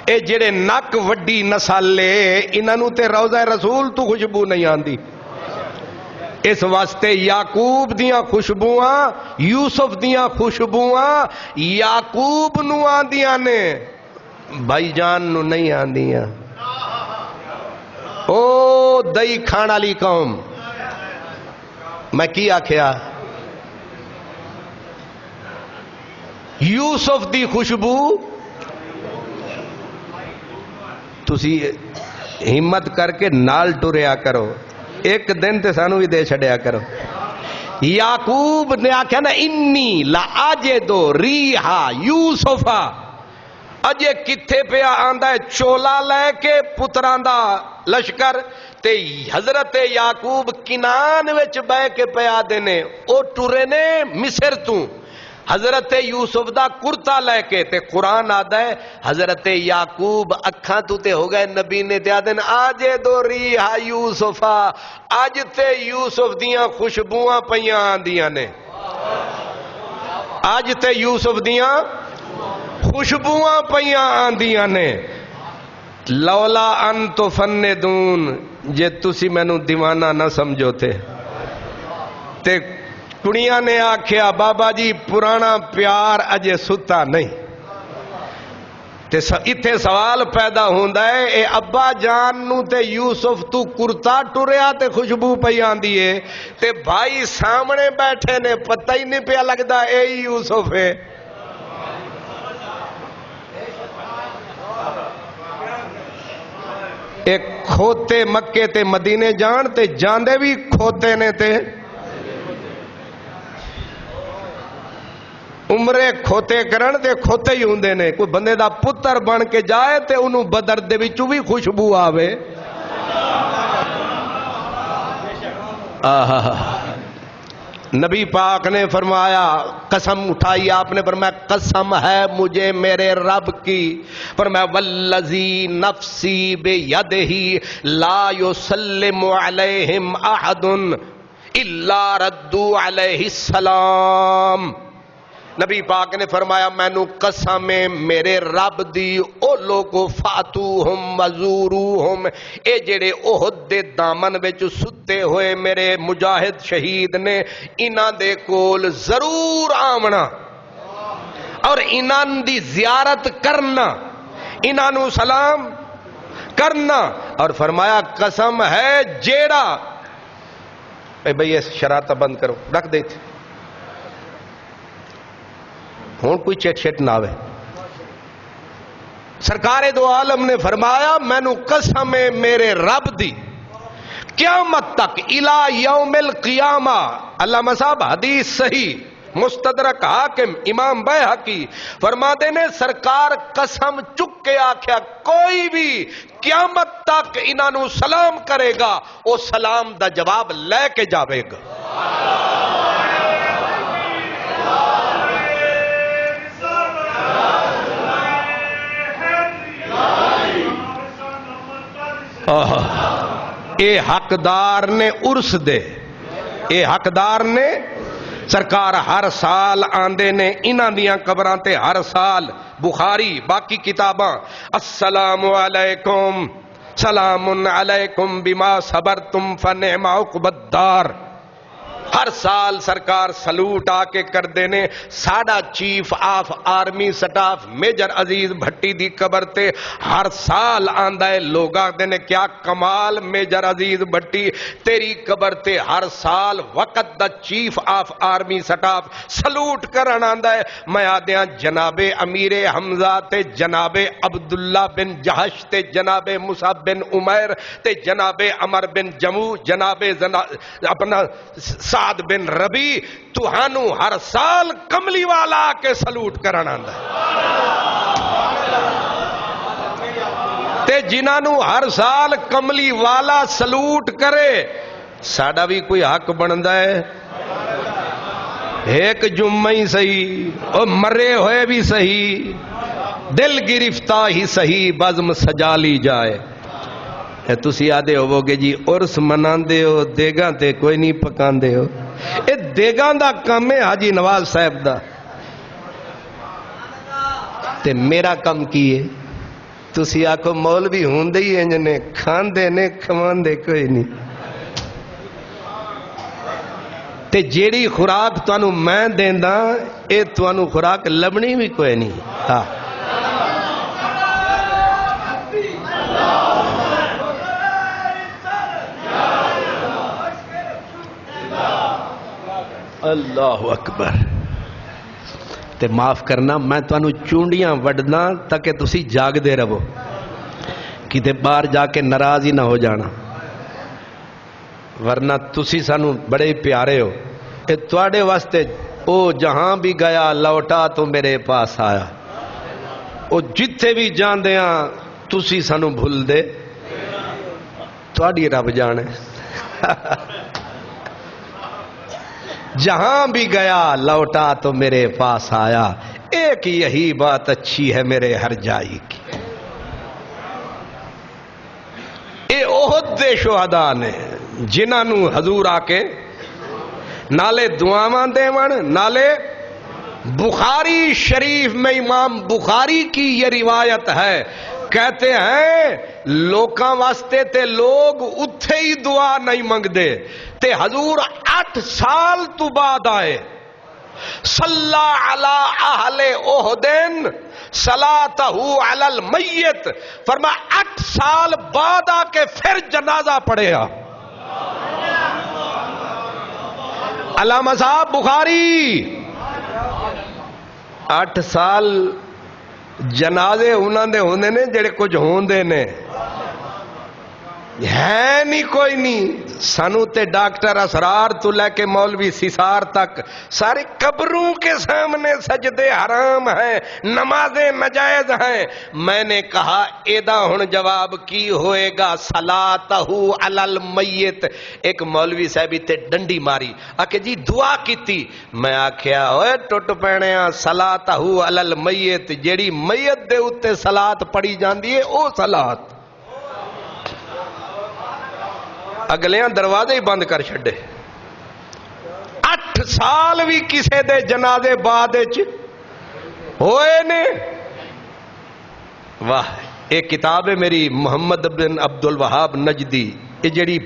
اے جڑے نک وڈی نسل لے انہاں نو تے روضہ رسول تو خوشبو نہیں آندی۔ اس واسطے یعقوب دیاں خوشبواں یوسف دیاں خوشبواں یعقوب نو آندیاں نے، بھائی جان نو نہیں آندیاں۔ او دئی کھان والی قوم، میں کی آکھیا یوسف دی خوشبو تسی ہمت کر کے نال ٹریا کرو، ایک دن تے سانو بھی دے چھڑیا کرو۔ یعقوب نے آکھیا نا انی لاجدو ریحا یوسفا، اجے کتھے پیا آندا ہے چولا لے کے پتراں دا لشکر تے حضرت یعقوب کنان وچ بہ کے پیا دینے، او ٹرے نے مصر تو حضرت یوسف دا کرتا لے کے تے قرآن آدھا ہے حضرت یعقوب اکھاں تو تے ہو گئے نبی نے دیا دن آجے دو ریحا یوسفا، آج تے یوسف دیاں خوشبواں پیاں آندیاں نے، آج تے یوسف دیاں خوشبواں پیاں آندیاں نے۔ لولا ان تو فندون، جے تسی مینوں دیوانہ نہ سمجھو تے کڑیاں نے آکھیا بابا جی پرانا پیار اجے ستا نہیں، تے اتھے سوال پیدا ہوندا ہے اے ابا جان نو تے یوسف تو کرتا ٹریا تے خوشبو پئی آندی ہے تے بھائی سامنے بیٹھے نے پتہ ہی نہیں پیا لگدا اے یوسف ہے۔ ایک کھوتے مکے تے مدینے جان تے جاندے بھی کھوتے نے تے عمرے کھوتے کرن تے کھوتے ہی ہوندے نے، کوئی بندے دا پتر بن کے جائے تے انہوں بدر دے وچوں بھی خوشبو آوے۔ نبی پاک نے فرمایا قسم اٹھائی، آپ نے فرمایا قسم ہے مجھے میرے رب کی، فرمایا والذی نفسی بیدہ لا یسلم علیہم احد الا ردوا علیہ السلام۔ نبی پاک نے فرمایا مینو قسم میرے رب دی او لوگو فاتوہم وزوروہم، اے جڑے احد دے دامن وچ ستے ہوئے میرے مجاہد شہید نے انہاں دے کول ضرور آمنا اور انہاں دی زیارت کرنا، انہاں نو سلام کرنا، اور فرمایا قسم ہے جیڑا اے بھئی یہ شرارت بند کرو رکھ دے تھے ہون کوئی چٹ چٹ نہ آوے۔ سرکار دو عالم نے فرمایا مینو قسم میرے رب دی قیامت تک الی یوم القیامہ، علامہ صاحب حدیث صحیح مستدرک حاکم امام بیہقی فرماتے نے سرکار قسم چک کے آکھیا کوئی بھی قیامت تک انہاں نو سلام کرے گا او سلام دا جواب لے کے جاوے گا۔ اے حقدار نے عرس دے، اے حقدار نے سرکار ہر سال آندے نے انہاں دیاں قبراں تے ہر سال بخاری باقی کتاباں السلام علیکم سلام علیکم بما صبرتم فنعم عقبى الدار، ہر سال سرکار سلوٹ آ کے کر دینے ساڈا chief of army staff major Aziz Bhatti دی قبر تے ہر سال آندا ہے لوگاں دے نے کیا کمال میجر عزیز بھٹی تیری قبر تے ہر سال وقت دا chief of army staff salute کرن آندا ہے میں آدیاں جناب امیر حمزہ تے جناب عبداللہ بن جہش تے جناب مصعب بن عمیر تے جناب عمر بن جمو جناب اپنا سعد بن ربی تہانوں ہر سال کملی والا آ کے سلوٹ کرن آندا تے جنہاں نوں ہر سال کملی والا سلوٹ کرے ساڈا بھی کوئی حق بندا ہے ایک جمعہ ہی صحیح او مرے ہوئے بھی صحیح دل گرفتہ ہی صحیح بزم سجا لی جائے تسی آدھے ہوو گے جی عرس مناندے ہو دیگاں تے کوئی نہیں پکاندے ہو اے دیگاں دا کام ہے حاجی نواز صاحب دا تے میرا کم کی ہے تسی آکھو مولوی ہوندے ہی ہیں جنے کھاندے نے کھواندے کوئی نہیں تے جیڑی خوراک توانو میں دیندا اے توانو خوراک لبنی بھی کوئی نہیں ہاں اللہ اکبر تے معاف کرنا میں توانو چونڈیاں وڈنا تاکہ تسی جاگ دے رہو کتے باہر جا کے ناراض ہی نہ ہو جانا ورنہ تسی سانو بڑے پیارے ہو اے تواڈے واسطے او جہاں بھی گیا لوٹا تو میرے پاس آیا او جتھے بھی جان دیاں تسی سانو بھول دے تواڈی رب جانے جہاں بھی گیا لوٹا تو میرے پاس آیا ایک یہی بات اچھی ہے میرے ہر جائی کی اے احد دے شہداء نے جنہاں نو حضور آ کے نالے دعاواں دیون نالے بخاری شریف میں امام بخاری کی یہ روایت ہے کہتے ہیں لوکاں واسطے تے لوگ اتھے ہی دعا نہیں منگ دے تے حضور 8 سال تو بعد آئے صلی علی اہل احدین صلاتہ علی المیت فرما 8 سال بعد آ کے پھر جنازہ پڑھیا علامہ صاحب بخاری 8 سال جنازے انہاں دے ہوندے نے جڑے کچھ ہوندے نے ہے نہیں کوئی نہیں سانو تے ڈاکٹر اسرار تو لے کے مولوی سسار تک سارے قبروں کے سامنے سجدے حرام ہیں نمازیں نجائز ہیں میں نے کہا ایدہ ہن جواب کی ہوئے گا صلاتہ علی المیت ایک مولوی صاحبی تے ڈنڈی ماری آکے جی دعا کیتی میں آکھیا ہوئے ٹوٹ پینیاں صلاتہ علی المیت جیڑی میت دے اتے صلات پڑی جاندی ہے او صلات اگلیاں دروازے ہی بند کر چھڑے 8 سال بھی کسے دے جنازے بعد ہوئے نے واہ ایک کتاب ہے میری محمد بن عبد الوہاب نجدی یہ جڑی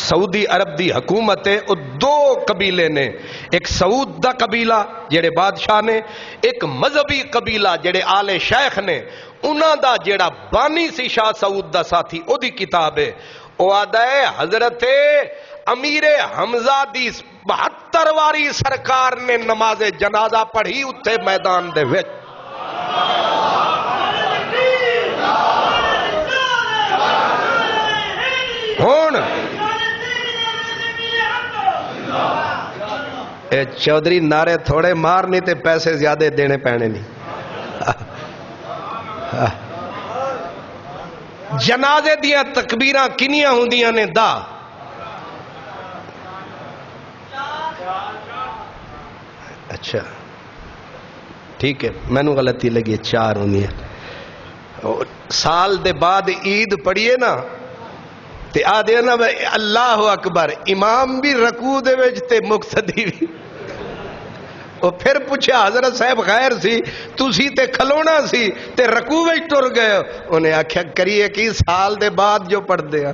سعودی عرب دی حکومت ہے وہ 2 قبیلے نے ایک سعود دا قبیلہ جڑے بادشاہ نے ایک مذہبی قبیلہ جڑے آل شیخ نے انہاں دا جڑا بانی سی شاہ سعود دا ساتھی او دی کتاب ہے وہ آدھا ہے حضرت امیر حمزہ دی 72 واری سرکار نے نماز جنازہ پڑھی اتھے میدان دے وچ ہون اے چودھری نعرے تھوڑے مارنی تے پیسے زیادہ دینے پینے نہیں جنازے دیاں تکبیراں کنیاں ہوندیاں نے دا اچھا ٹھیک ہے میں نو غلطی لگی 4 ہوندی ہے سال دے بعد عید پڑھیے نا تے آدھے نا اللہ اکبر امام بھی رکوع دے وچ تے مقتدی بھی وہ پھر پوچھا حضرت صاحب غیر سی تسی تے کھلونا سی تے رکوع وچ ٹر گئے انہیں آکھیا کریے کی سال دے بعد جو پڑھ دیا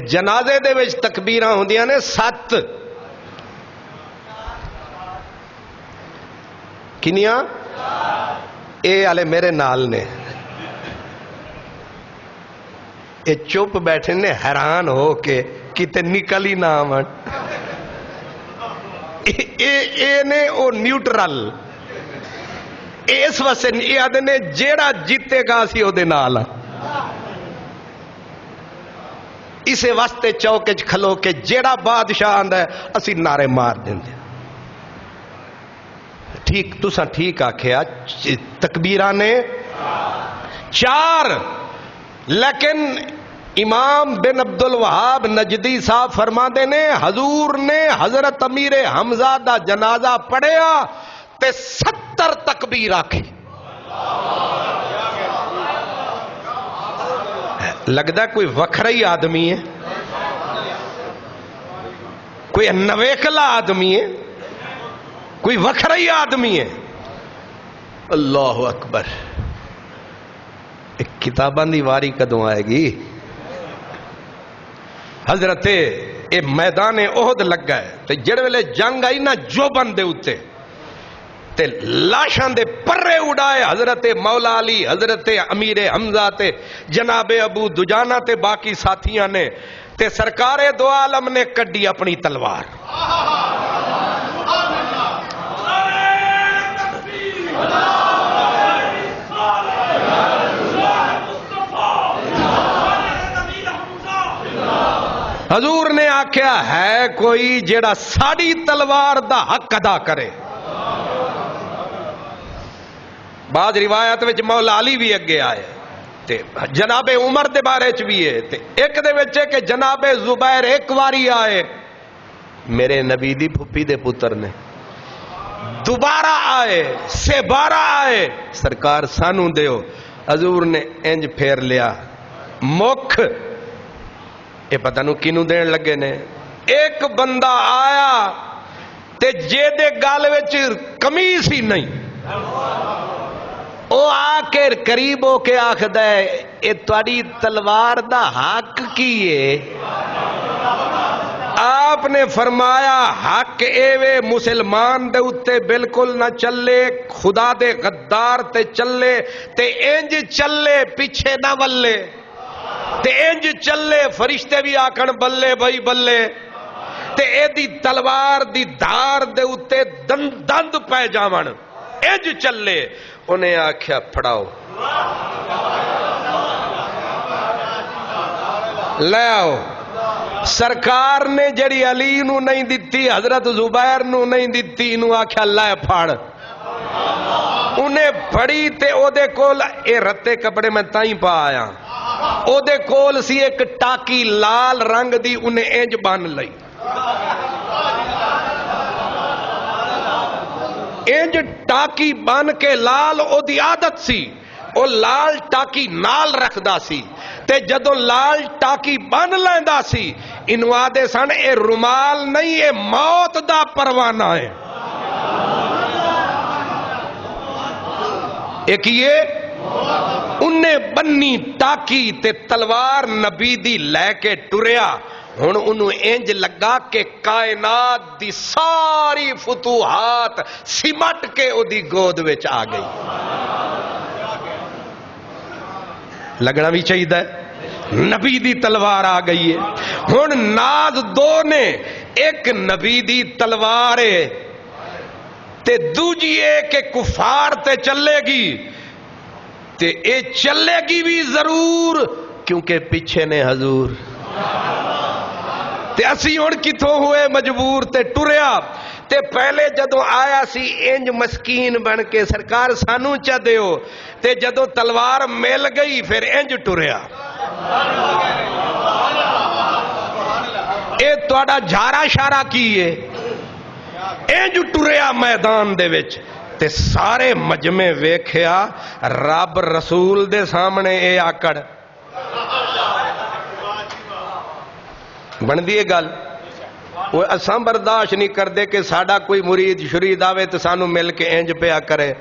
جنازے دے وچ تکبیراں ہوندیاں نے 7. کنیاں؟ اے والے میرے نال نے، اے چپ بیٹھے نے حیران ہو کے کتے نکل ہی نہ آون. اے نے او نیوٹرل، اس واسطے یہ آدھے نے جیڑا جیتے گا اسی او دے نال. اسے واسطے چوکے چ کھلو کے جیڑا بادشاہ آندا ہے اسی نعرے مار دیندے. ٹھیک تساں ٹھیک آکھیا تکبیراں نے 4. لیکن امام بن عبد الوہاب نجدی صاحب فرماندے نے حضور نے حضرت امیر حمزہ دا جنازہ پڑھیا تے 70 تکبیر آکھی. لگدا کوئی وکھرا ہی آدمی ہے، کوئی نویکلا آدمی ہے، کوئی وکھرا ہی آدمی ہے. اللہ اکبر. کتاباں دی واری کدوں آئے گی؟ حضرت اے میدان احد لگا ہے تے جڑے ویلے جنگ آئی نا جو بندے اتے تے لاشاں دے پرے اڑائے حضرت مولا علی، حضرت امیر حمزہ تے جناب ابو دجانہ تے باقی ساتھیاں نے تے سرکار دو عالم نے کڈی اپنی تلوار. حضور نے آکھیا ہے کوئی جیڑا ساڑی تلوار دا حق ادا کرے. بعض روایت وچ مولا علی بھی اگے آئے تے جناب عمر دے بارے چ بھی ہے تے ایک دے وچ کہ جناب زبیر ایک واری آئے میرے نبی دی پھپھی دے پتر نے، دوبارہ آئے سے 12 آئے سرکار سانو دیو. حضور نے انج پھیر لیا مکھ اے پتہ نو کینوں دین لگے نے. ایک بندہ آیا تے جے دے گال وچ قمیص ہی نہیں، او آ کے قریب ہو کے آکھدا ہے اے تواڈی تلوار دا حق کی ہے؟ آپ نے فرمایا حق ایوے مسلمان دے اتے بالکل نہ چلے، خدا دے غدار تے چلے تے انج چلے پیچھے نہ ولے تے انج چلے فرشتے بھی آکھن بلے بھائی بلے تے اے دی تلوار دی دھار دے اتے دند پہ جاون انج چلے. انہیں آکھیا پھڑاؤ لے آؤ. سرکار نے جڑی علی نو نہیں دیتی حضرت زبیر نو نہیں دیتی انہوں آکھیا لے پھڑ. انہیں پھڑی تے او دے کول اے رتے کپڑے میں تائیں پا آیا او دے کول سی ایک ٹاکی لال رنگ دی انہیں انج بن لئی. انج ٹاکی بن کے لال او دی عادت سی او لال ٹاکی نال رکھدا سی تے جدو لال ٹاکی بن لیندا سی انہوں آدے سن اے رومال نہیں اے موت دا پروانہ ہے. ایک یہ انہیں بنی ٹاکی تے تلوار نبی دی لے کے ٹریا. ہن انہوں انج لگا کہ کائنات دی ساری فتوحات سمٹ کے او دی گود وچ آ گئی. لگنا بھی چاہیے نبی دی تلوار آ گئی ہے. ہن ناز دو نے، ایک نبی دی تلوار ہے تے دوجی ہے کہ کفار تے چلے گی تے اے چلے گی بھی ضرور کیونکہ پیچھے نے حضور. تے اسی ہن کتھوں ہوئے مجبور تے ٹریا تے پہلے جدو آیا سی انج مسکین بن کے سرکار سانو چا دیو تے جدو تلوار مل گئی پھر انج ٹریا. اے تواڈا جھارا شارا کیے انج ٹریا میدان دے وچ تے سارے مجمع ویکھیا رب رسول دے سامنے اے آکڑ بن دیئے گل. وہ اساں برداشت نہیں کر دے کہ ساڑا کوئی مرید شرید آوے تو سانو مل کے انج پیا کرے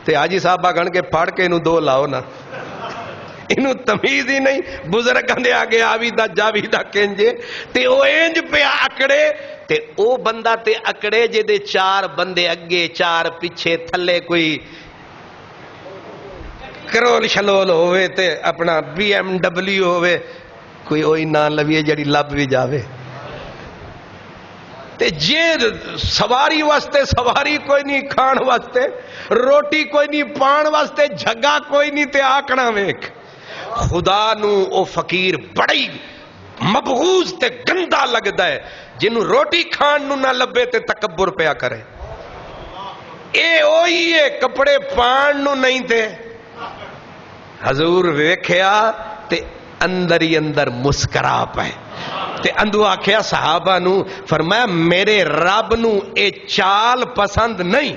تے حاجی صاحب آگن کے پھاڑ کے انہوں دو لاؤ نا. انہوں تمیز ہی نہیں، بزرگاں دے آگے آوی دا جاوی دا کنجے تے او انج پہ اکڑے تے او بندہ تے اکڑے جے دے 4 بندے اگے 4 پیچھے تھلے کوئی کرول شلول ہوئے تے اپنا BMW ہوئے، کوئی اوئی نہ لویے جڑی لب بھی جاوے تے جے سواری واسطے سواری کوئی نہیں، کھان واسطے روٹی کوئی نہیں، پان واسطے جھگا کوئی نہیں تے آکڑا ویکھ خدا نو او فقیر بڑی مبغوض تے گندا لگدا ہے جنوں روٹی کھان نو نہ لبے تے تکبر پیا کرے، اے اوہی ہے کپڑے پان نو نہیں تے حضور ویکھیا تے اندر ہی اندر مسکرا پائے تے اندو آکھیا صحابہ نو، فرمایا میرے رب نو اے چال پسند نہیں،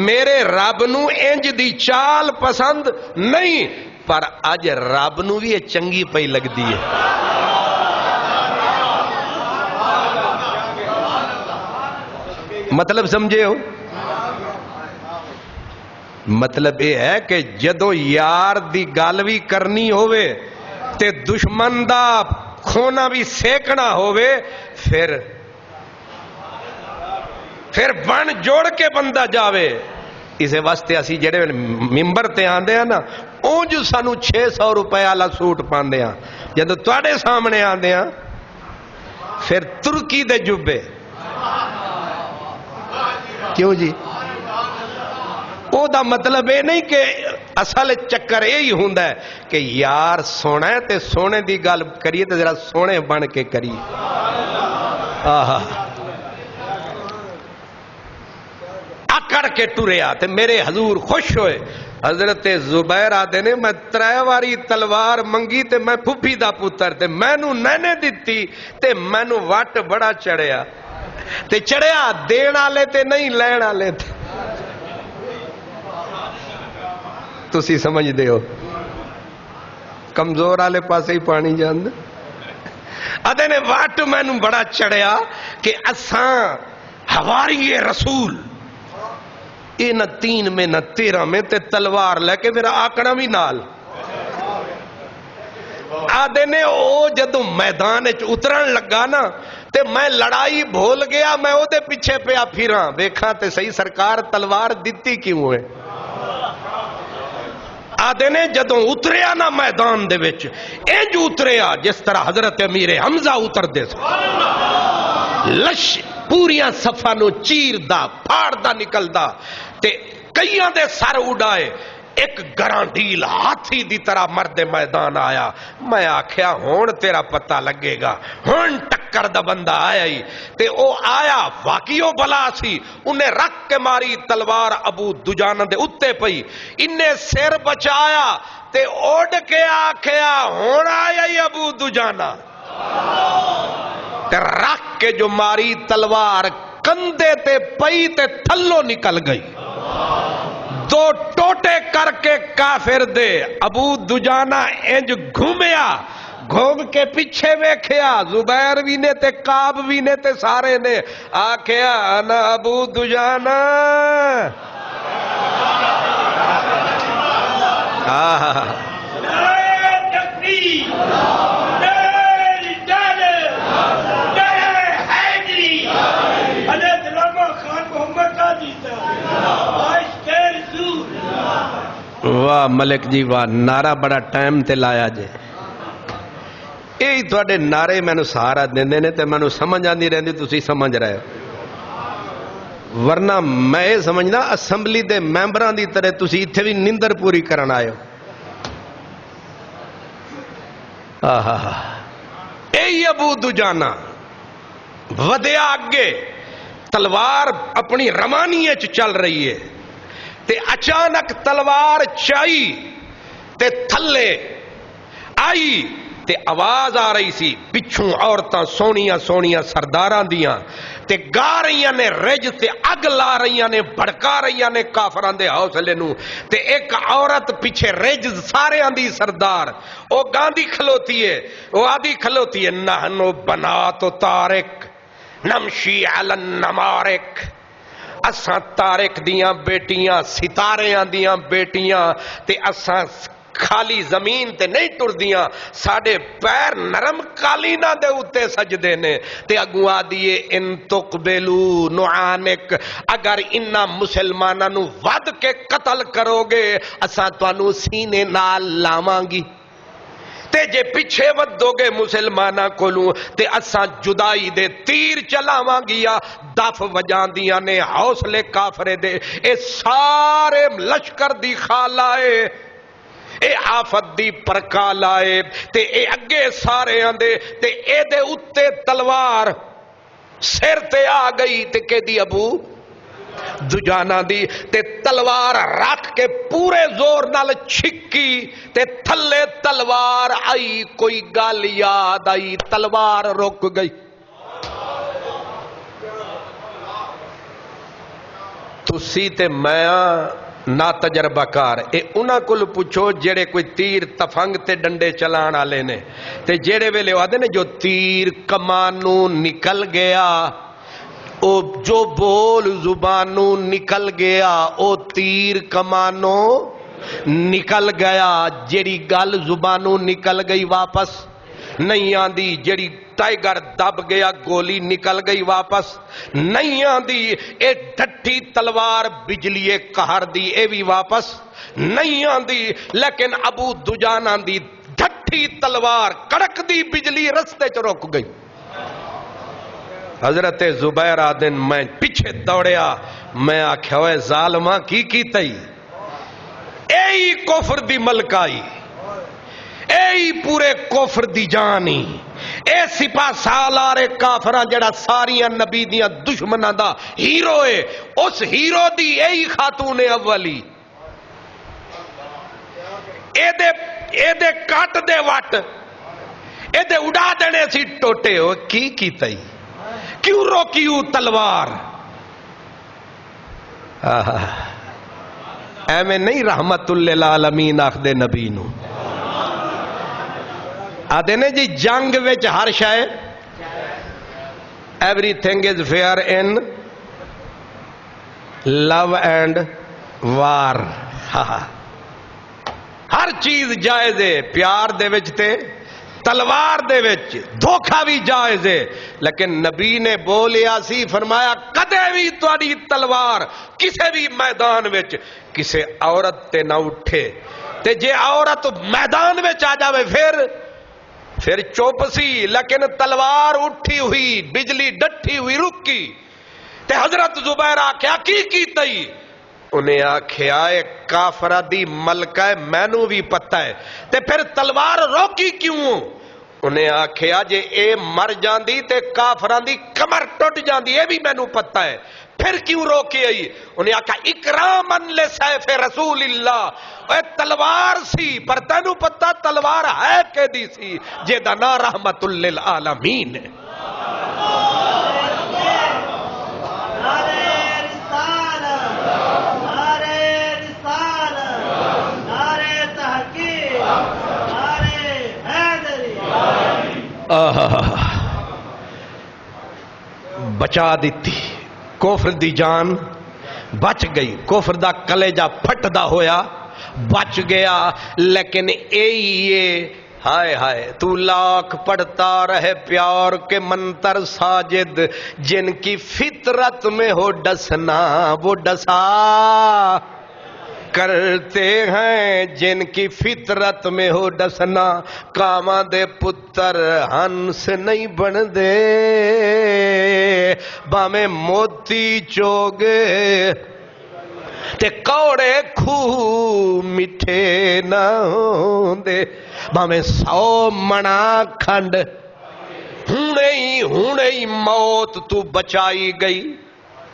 میرے رب نو انج دی چال پسند نہیں، پر اج رب نو بھی یہ چنگی پئی لگدی ہے۔ مطلب سمجھے ہو؟ مطلب یہ ہے کہ جدو یار دی گل بھی کرنی ہوئے تے دشمن دا کھونا بھی سیکنا ہوئے، پھر بن جوڑ کے بندہ جاوے۔ اسے واسطے اسی جڑے ممبر تے آندے ہیں نا، اونج سانو 600 روپے والا سوٹ پاندے ہیں، جدو تواڈے سامنے آندے ہیں پھر ترکی دے جبے، کیوں جی؟ او دا مطلب یہ نہیں کہ اصل چکر یہی ہوندا ہے کہ یار سونا ہے تے سونے دی گل کریے تے ذرا سونے بن کے کریے۔ آہا اکڑ کے ٹریا تے میرے حضور خوش ہوئے۔ حضرت زبیر آدھے نے میں 3 واری تلوار منگی تے میں پھپھی دا پتر تے مینوں نہنے دتی تے مینوں وٹ بڑا چڑھیا تے چڑھیا دین والے تے نہیں لین والے تے۔ تسی سمجھ دے ہو کمزور والے پاسے ہی پانی جاند۔ ادھے نے واٹ مینوں بڑا چڑھیا کہ اساں حواری رسول اے نہ 3 میں نہ 13 میں تے تلوار لے کے میرا آکڑا بھی نال۔ آدھے نے او جدو میدان اترن لگا نا تے میں لڑائی بھول گیا، میں او دے پیچھے پیا پھراں ویکھاں تے صحیح سرکار تلوار دتی کیوں ہے۔ آدھے نے جدوں اتریا نا میدان دے وچ انج اتریا جس طرح حضرت امیر حمزہ اتر دے لش پوریاں صفاں نو چیر دا پھاڑ دا نکلدا تے کئیاں دے سر اڑائے، ایک گرانڈیل ہاتھی دی طرح مرد میدان آیا۔ میں آکھیا ہون تیرا پتہ لگے گا، ہون ٹکر دا بندہ آیا ہی تے او آیا واقعی او بلا سی، انہیں رکھ کے ماری تلوار ابو دجانہ دے اتے پئی، انہیں سر بچایا تے اوڑ کے آکھیا ہون آیا ہی ابو دجانہ تے رکھ کے جو ماری تلوار کندے تے پئی تے تھلو نکل گئی، 2 ٹوٹے کر کے کافر دے۔ ابو دجانہ انج گھومیا، گھوم کے پیچھے ویکھیا، زبیر بھی نے تے کعب بھی نے تے سارے نے آکھیا انا ابو دجانہ۔ واہ ملک جی واہ، نعرہ بڑا ٹائم تے لایا جے۔ یہی تواڈے نعرے مینوں سہارا دیندے نے تے مینوں سمجھ آندی رہندی، تسی سمجھ رہے ہو، ورنہ میں یہ سمجھنا اسمبلی دے ممبراں دی طرح تسی ایتھے بھی نیندر پوری کرن آئے ہو۔ یہی ابو دجانہ ودیا اگے، تلوار اپنی روانی چل رہی ہے تے اچانک تلوار چائی تے تھلے آئی تے آواز آ رہی سی پچھوں عورتاں سونیاں سونیاں سرداراں دیاں تے گا رہیاں نے رج تے اگ لا رہیاں نے بھڑکا رہیاں نے کافراں دے حوصلے نو تے ایک عورت پیچھے رج سارے آندی سردار او گاندھی کھلوتی ہے، او آدھی کھلوتی ہے نحنو بنات طارق نمشی علی النمارق، اساں طارق دیاں بیٹیاں ستاریاں دیاں بیٹیاں تے اساں خالی زمین تے نہیں ٹردیاں، ساڈے پیر نرم قالیناں دے اوتے سجدے نے۔ تے اگوں آدیے ان تقبلو نعانک، اگر انہاں مسلماناں نو ود کے قتل کرو گے اساں تانوں سینے نال لاواں گی، تے جے پیچھے ودو گے مسلماناں کولوں تے اساں جدائی دے تیر چلاواں گیا۔ دف وجاندیاں نے حوصلے کافرے دے، اے سارے لشکر دی خال آئے، اے آفت دی پرکا لائے، تے اے اگے سارے آندے تے اے دے اتے تلوار سر تے آ گئی تے کہ دی ابو دجانہ دی، تے تلوار رکھ کے پورے زور نال چھکی تے تھلے تلوار آئی، کوئی گل یاد آئی، تلوار رک گئی۔ تسی تے میں نا تجربہ کار، اے انہاں کول پوچھو جڑے کوئی تیر تفنگ تے ڈنڈے چلان والے نے، تے جڑے ویلے آدھے نے جو تیر کمانوں نکل گیا، او جو بول زبانوں نکل گیا، او تیر کمانوں نکل گیا۔ جیڑی گل زبانوں نکل گئی واپس نہیں آندی، جیڑی ٹائیگر دب گیا گولی نکل گئی واپس نہیں آندی، اے ڈٹھی تلوار بجلی قہر دی اے بھی واپس نہیں آندی، لیکن ابو دجانہ دی ڈٹھی تلوار کڑک دی بجلی رستے چ رک گئی۔ حضرت زبیر آدن میں پیچھے دوڑیا، میں آکھیا ہوئے ظالمہ کی تئی، اے کفر دی ملکائی، اے پورے کفر دی جانی، اے سپاہ سالار کافراں جڑا ساریاں نبی دیاں دشمناں دا ہیرو ہے، اس ہیرو دی اے خاتون اولی، اے دے کٹ دے وٹ، اے دے اڑا دینے سی ٹوٹے ہو، کی تئی کیوں روکیو تلوار؟ ایویں نہیں رحمت للعالمین آخدے نبی نو، آدھے نے جی جنگ وچ ہر شے everything is fair in love and war, ہر چیز جائز ہے، پیار دے وچ تے تلوار دے وچ دھوکھا بھی جائز ہے، لیکن نبی نے بولیا سی، فرمایا کدے بھی تہاڈی تلوار کسے بھی میدان وچ کسے عورت تے نہ اٹھے، تے جے عورت میدان وچ آ جاوے پھر چوپ سی، لیکن تلوار اٹھی ہوئی بجلی ڈٹھی ہوئی رکی، تے حضرت زبیر آکھیا کی تئی؟ انہیں آکھیا اے کافرہ دی ملکہ مینوں بھی پتہ ہے، تے پھر تلوار روکی کیوں؟ انہیں آکھیا جے اے مر جاندی تے کافران دی کمر ٹوٹ جاندی، اے بھی مینوں پتہ ہے، پھر کیوں روکی آئی؟ انہیں آکھا اکرامن لسیف رسول اللہ، اے تلوار سی پر تینوں پتہ تلوار ہے کہ دی سی جے دا نا رحمت للعالمین ہے۔ بچا دیتی، کفر دی جان بچ گئی، کفر دا کلیجہ پھٹدا ہویا بچ گیا، لیکن ہائے ہائے تو لاکھ پڑھتا رہے پیار کے منتر ساجد، جن کی فطرت میں ہو ڈسنا وہ ڈسا کرتے ہیں، جن کی فطرت میں ہو ڈسنا، کاما دے پتر ہنس نہیں بن دے، بامے موتی چوگے تے کوڑے کھو میٹھے نہ ہوندے، بامے 100 منا کھنڈ ہونے ہی موت تو بچائی گئی،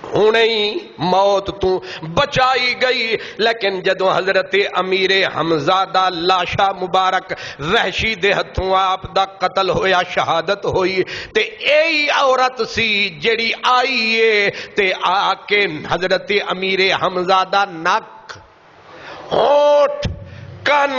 ہونے ہی موت تو بچائی گئی، لیکن جدوں حضرت امیر حمزہ دا لاشا مبارک وحشی دے ہتھوں آپ دا قتل ہویا، شہادت ہوئی، تے ایہی عورت سی جڑی آئی ہے تے آ کے حضرت امیر حمزہ دا نک، ہونٹ، کن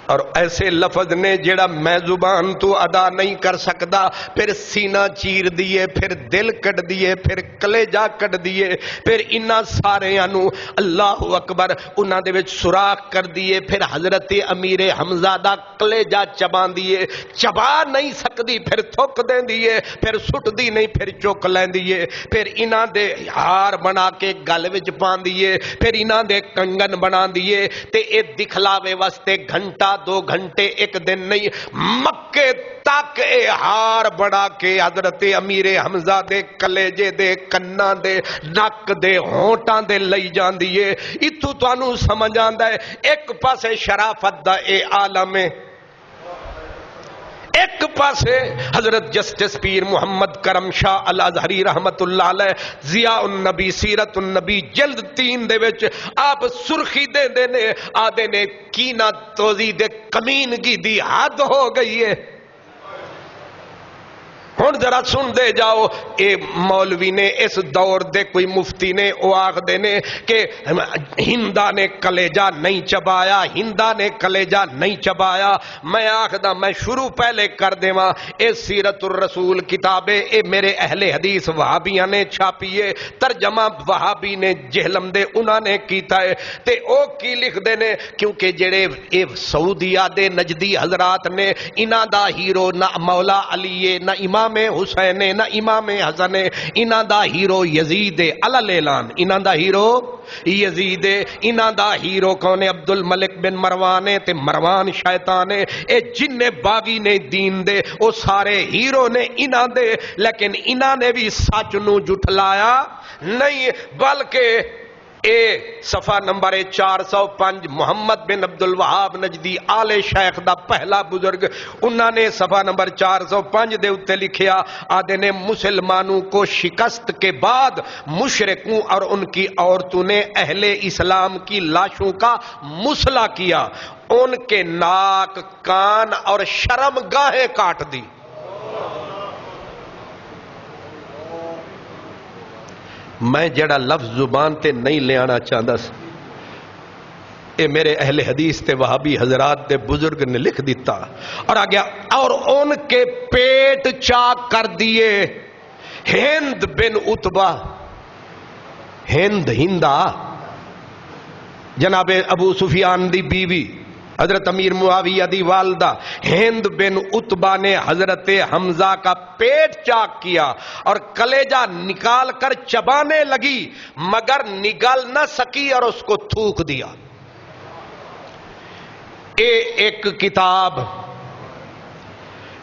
اور ایسے لفظ نے جڑا میں زبان تو ادا نہیں کر سکدا، پھر سینہ چیر دیے، پھر دل کٹ دیے، پھر کلیجہ کٹ دیے، پھر انہاں ساریاں نو اللہ اکبر انہاں دے وچ سوراخ کر دیے، پھر حضرت امیر حمزہ دا کلیجہ چبان دیے، چبا نہیں سکدی پھر تھک دیں دیے، پھر سٹ دی نہیں پھر چک لیں دیے، پھر انہاں دے ہار بنا کے گل وچ پان دیے، پھر انہاں دے کنگن بنا دیے، تے اے دکھلاوے واسطے گھنٹہ 2 گھنٹے 1 دن نہیں، مکے تک اے ہار بڑا کے حضرت امیر حمزہ دے کلیجے دے کناں دے نک دے ہونٹاں دے لئی جان دیے۔ اتو توانو سمجھ آندا ہے ایک پاسے شرافت دا اے عالم ہے، ایک پاسے حضرت جسٹس پیر محمد کرم شاہ الازہری رحمت اللہ علیہ ضیاء النبی سیرت النبی جلد 3 دے وچ آپ سرخی دے دینے آدھے نے کینہ توزی دے کمینگی دی حد ہو گئی ہے۔ ہن ذرا سن دے جاؤ، اے مولوی نے اس دور دے کوئی مفتی نے او آخ دینے کہ ہندہ نے کلیجہ نہیں چبایا، ہندہ نے کلیجہ نہیں چبایا۔ میں آخ دا میں شروع پہلے کر دیواں، اے سیرت الرسول کتابے اے میرے اہل حدیث وہابیاں نے چھاپیے، ترجمہ وہابی نے جہلم دے انہاں نے کیتا ہے، تے او کی لکھ دینے کیونکہ جڑے اے سعودیہ دے نجدی حضرات نے انہاں دا ہیرو نہ مولا علی نہ امام حسین نہ امام حسن، انہاں دا ہیرو یزید علل اعلان، انہاں دا ہیرو یزید، انہاں دا ہیرو کون ہے؟ عبد الملک بن مروان تے مروان شیطان ہے، اے جن باغی نے دین دے او سارے ہیرو نے انہاں دے، لیکن انہاں نے بھی سچ نو جھٹلایا نہیں، بلکہ اے صفحہ نمبر 405 محمد بن عبد الوہاب نجدی آل شیخ دا پہلا بزرگ، انہوں نے صفحہ نمبر 405 دے اتے لکھیا آدھے نے مسلمانوں کو شکست کے بعد مشرکوں اور ان کی عورتوں نے اہل اسلام کی لاشوں کا مسئلہ کیا، ان کے ناک کان اور شرم گاہیں کاٹ دی۔ میں جڑا لفظ زبان تے نہیں لے آنا چاہتا سی، اے میرے اہل حدیث تے وہابی حضرات دے بزرگ نے لکھ دیتا اور آگیا، اور ان کے پیٹ چاک کر دیے۔ ہند بن عتبہ، ہندہ جناب ابو سفیان دی بیوی حضرت امیر معاویہ دی والدہ ہند بن عتبہ نے حضرت حمزہ کا پیٹ چاک کیا اور کلیجہ نکال کر چبانے لگی، مگر نگل نہ سکی اور اس کو تھوک دیا۔ اے ایک کتاب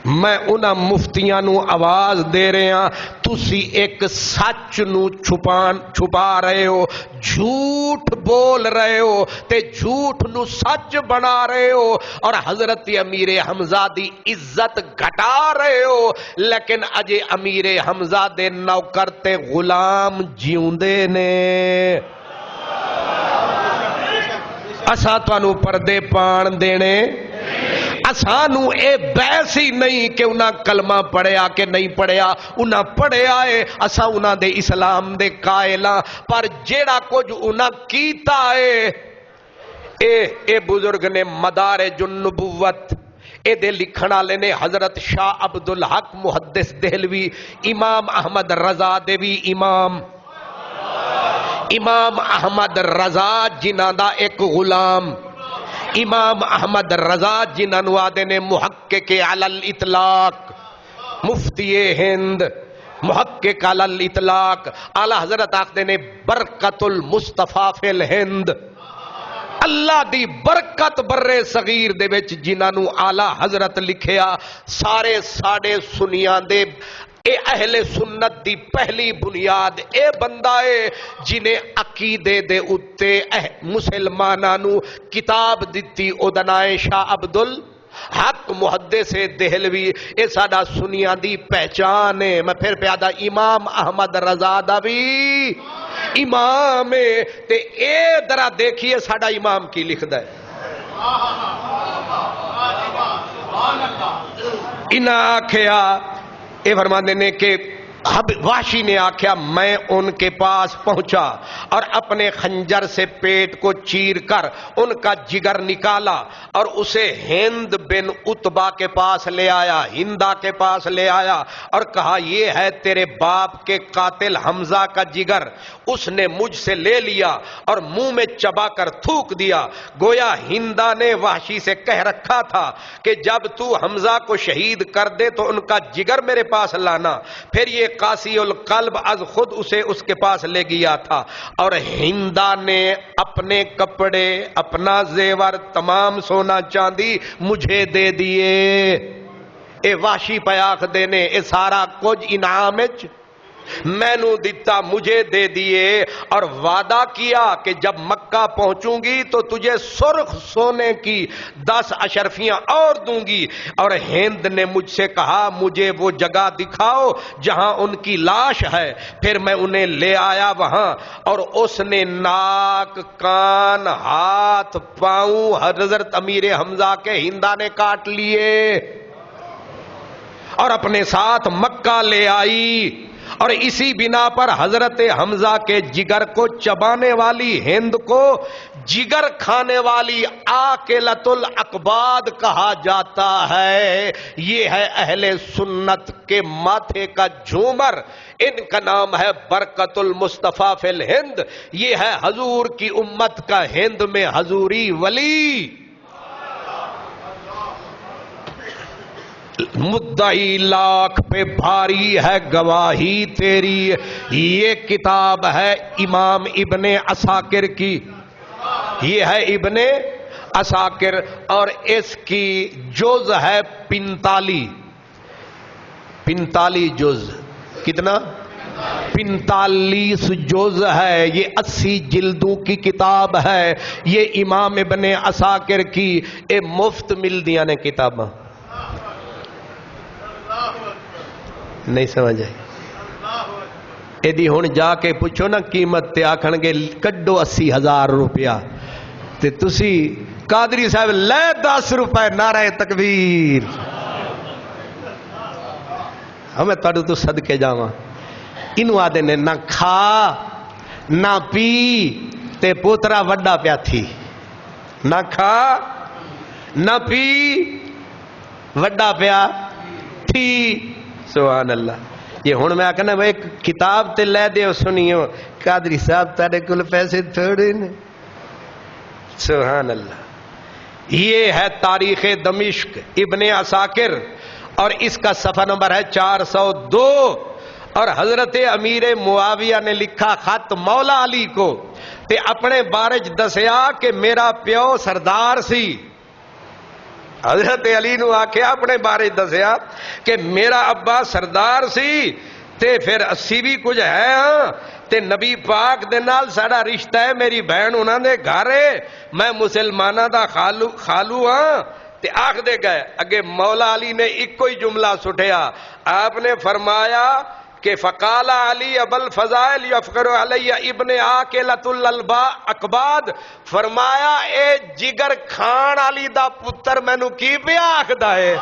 میں انہاں مفتیاں نو آواز دے رہے ہیں، تسی ایک سچ نو چھپا رہے ہو، جھوٹ بول رہے ہو تے جھوٹ نو سچ بنا رہے ہو اور حضرت امیر حمزہ دی عزت گھٹا رہے ہو، لیکن اجے امیر حمزہ دے نوکر تے غلام جیوندے نے۔ اساں تانوں پردے پان دینے، اسانو اے بحث ہی نہیں کہ انہاں کلمہ پڑھیا کہ نہیں پڑھیا، انہاں پڑھیا ہے، اساں انہاں دے اسلام دے قائلاں، پر جیڑا کچھ انہاں کیتا ہے اے بزرگ نے مدارج النبوت اے دے لکھنا لینے حضرت شاہ عبدالحق محدث دہلوی، امام احمد رضا دیوی امام احمد رضا جنہ دا ایک غلام امام احمد رضا جنہوں آدھے نے محقق علی الاطلاق، مفتی ہند محقق علی الاطلاق، اعلی حضرت آخدے نے برکت المصطفیٰ فی الہند، اللہ دی برکت برے صغیر دے وچ جنہوں اعلی حضرت لکھیا، سارے ساڑے سنیاں دے اے اہل سنت دی پہلی بنیاد اے بندہ ہے جنہیں عقیدے دے اتے مسلمانانو کتاب دیتی، او دنائے شاہ عبدالحق محدث دہلوی، اے ساڑا سنیاں دی پہچان ہے۔ میں پھر پیادہ امام احمد رضا دا بھی امام ہے، تے اے درہ دیکھئے ساڑا امام کی لکھ دائے، انہاں آکھیا اے فرما دینے کہ وحشی نے آکھیا میں ان کے پاس پہنچا اور اپنے خنجر سے پیٹ کو چیر کر ان کا جگر نکالا اور اسے ہند بن عتبہ کے پاس لے آیا، ہندا کے پاس لے آیا اور کہا یہ ہے تیرے باپ کے قاتل حمزہ کا جگر، اس نے مجھ سے لے لیا اور منہ میں چبا کر تھوک دیا۔ گویا ہندا نے وحشی سے کہہ رکھا تھا کہ جب تو حمزہ کو شہید کر دے تو ان کا جگر میرے پاس لانا۔ پھر یہ قاسی القلب از خود اسے اس کے پاس لے گیا تھا اور ہندا نے اپنے کپڑے، اپنا زیور، تمام سونا چاندی مجھے دے دیے۔ اے وحشی پیاخ دینے اے سارا کچھ انعام وچ میں نو دیتا، مجھے دے دیے اور وعدہ کیا کہ جب مکہ پہنچوں گی تو تجھے سرخ سونے کی 10 اشرفیاں اور دوں گی۔ اور ہند نے مجھ سے کہا مجھے وہ جگہ دکھاؤ جہاں ان کی لاش ہے۔ پھر میں انہیں لے آیا وہاں اور اس نے ناک، کان، ہاتھ، پاؤں حضرت امیر حمزہ کے ہندا نے کاٹ لیے اور اپنے ساتھ مکہ لے آئی۔ اور اسی بنا پر حضرت حمزہ کے جگر کو چبانے والی ہند کو جگر کھانے والی آکلۃ الاقباد کہا جاتا ہے۔ یہ ہے اہل سنت کے ماتھے کا جھومر، ان کا نام ہے برکت المصطفیٰ فی الہند۔ یہ ہے حضور کی امت کا ہند میں حضوری ولی۔ مدعی لاکھ پہ بھاری ہے گواہی تیری، یہ کتاب ہے امام ابن عساکر کی، یہ ہے ابن عساکر اور اس کی جز ہے 45 جز۔ کتنا؟ 45 جز ہے، یہ 80 جلدوں کی کتاب ہے۔ یہ امام ابن عساکر کی اے مفت مل دیا نے کتاباں، نہیں سمجھ آئی؟ ایدی ہون جا کے پوچھو نا قیمت تے آکھن گے کڈو 80,000 روپیہ تے تسی قادری صاحب لے 10 روپے، نعرہ تکبیر۔ ہمیں تاڑو تو صدقے جاواں، انہوں آدھے نے نہ کھا نہ پی تے پوترا وڈا پیا تھی، نہ کھا نہ پی وڈا پیا تھی۔ سبحان اللہ۔ یہ ہون میں آکھنا ایک کتاب تے لے دے سنیو، قادری صاحب تارے کل پیسے تھوڑے نے۔ سبحان اللہ۔ یہ ہے تاریخ دمشق ابن عساکر اور اس کا صفحہ نمبر ہے 402۔ اور حضرت امیر معاویہ نے لکھا خط مولا علی کو تے اپنے بارج دسیا کہ میرا پیو سردار سی۔ حضرت علی نو آکھیا اپنے بارے دسیا کہ میرا ابا سردار سی تے پھر اسی بھی کچھ ہے ہاں تے نبی پاک دے نال ساڑا رشتہ ہے، میری بہن انہاں دے گھر ہے، میں مسلمانہ دا خالو ہاں تے آکھ دے گئے۔ اگے مولا علی نے ایک کوئی جملہ سٹھیا، آپ نے فرمایا کہ فقال علی ابو الفضائل یفخر علی ابن آکلۃ الاقباد، فرمایا اے جگر کھان علی دا پتر مینوں کی پیا آکھدا ہے۔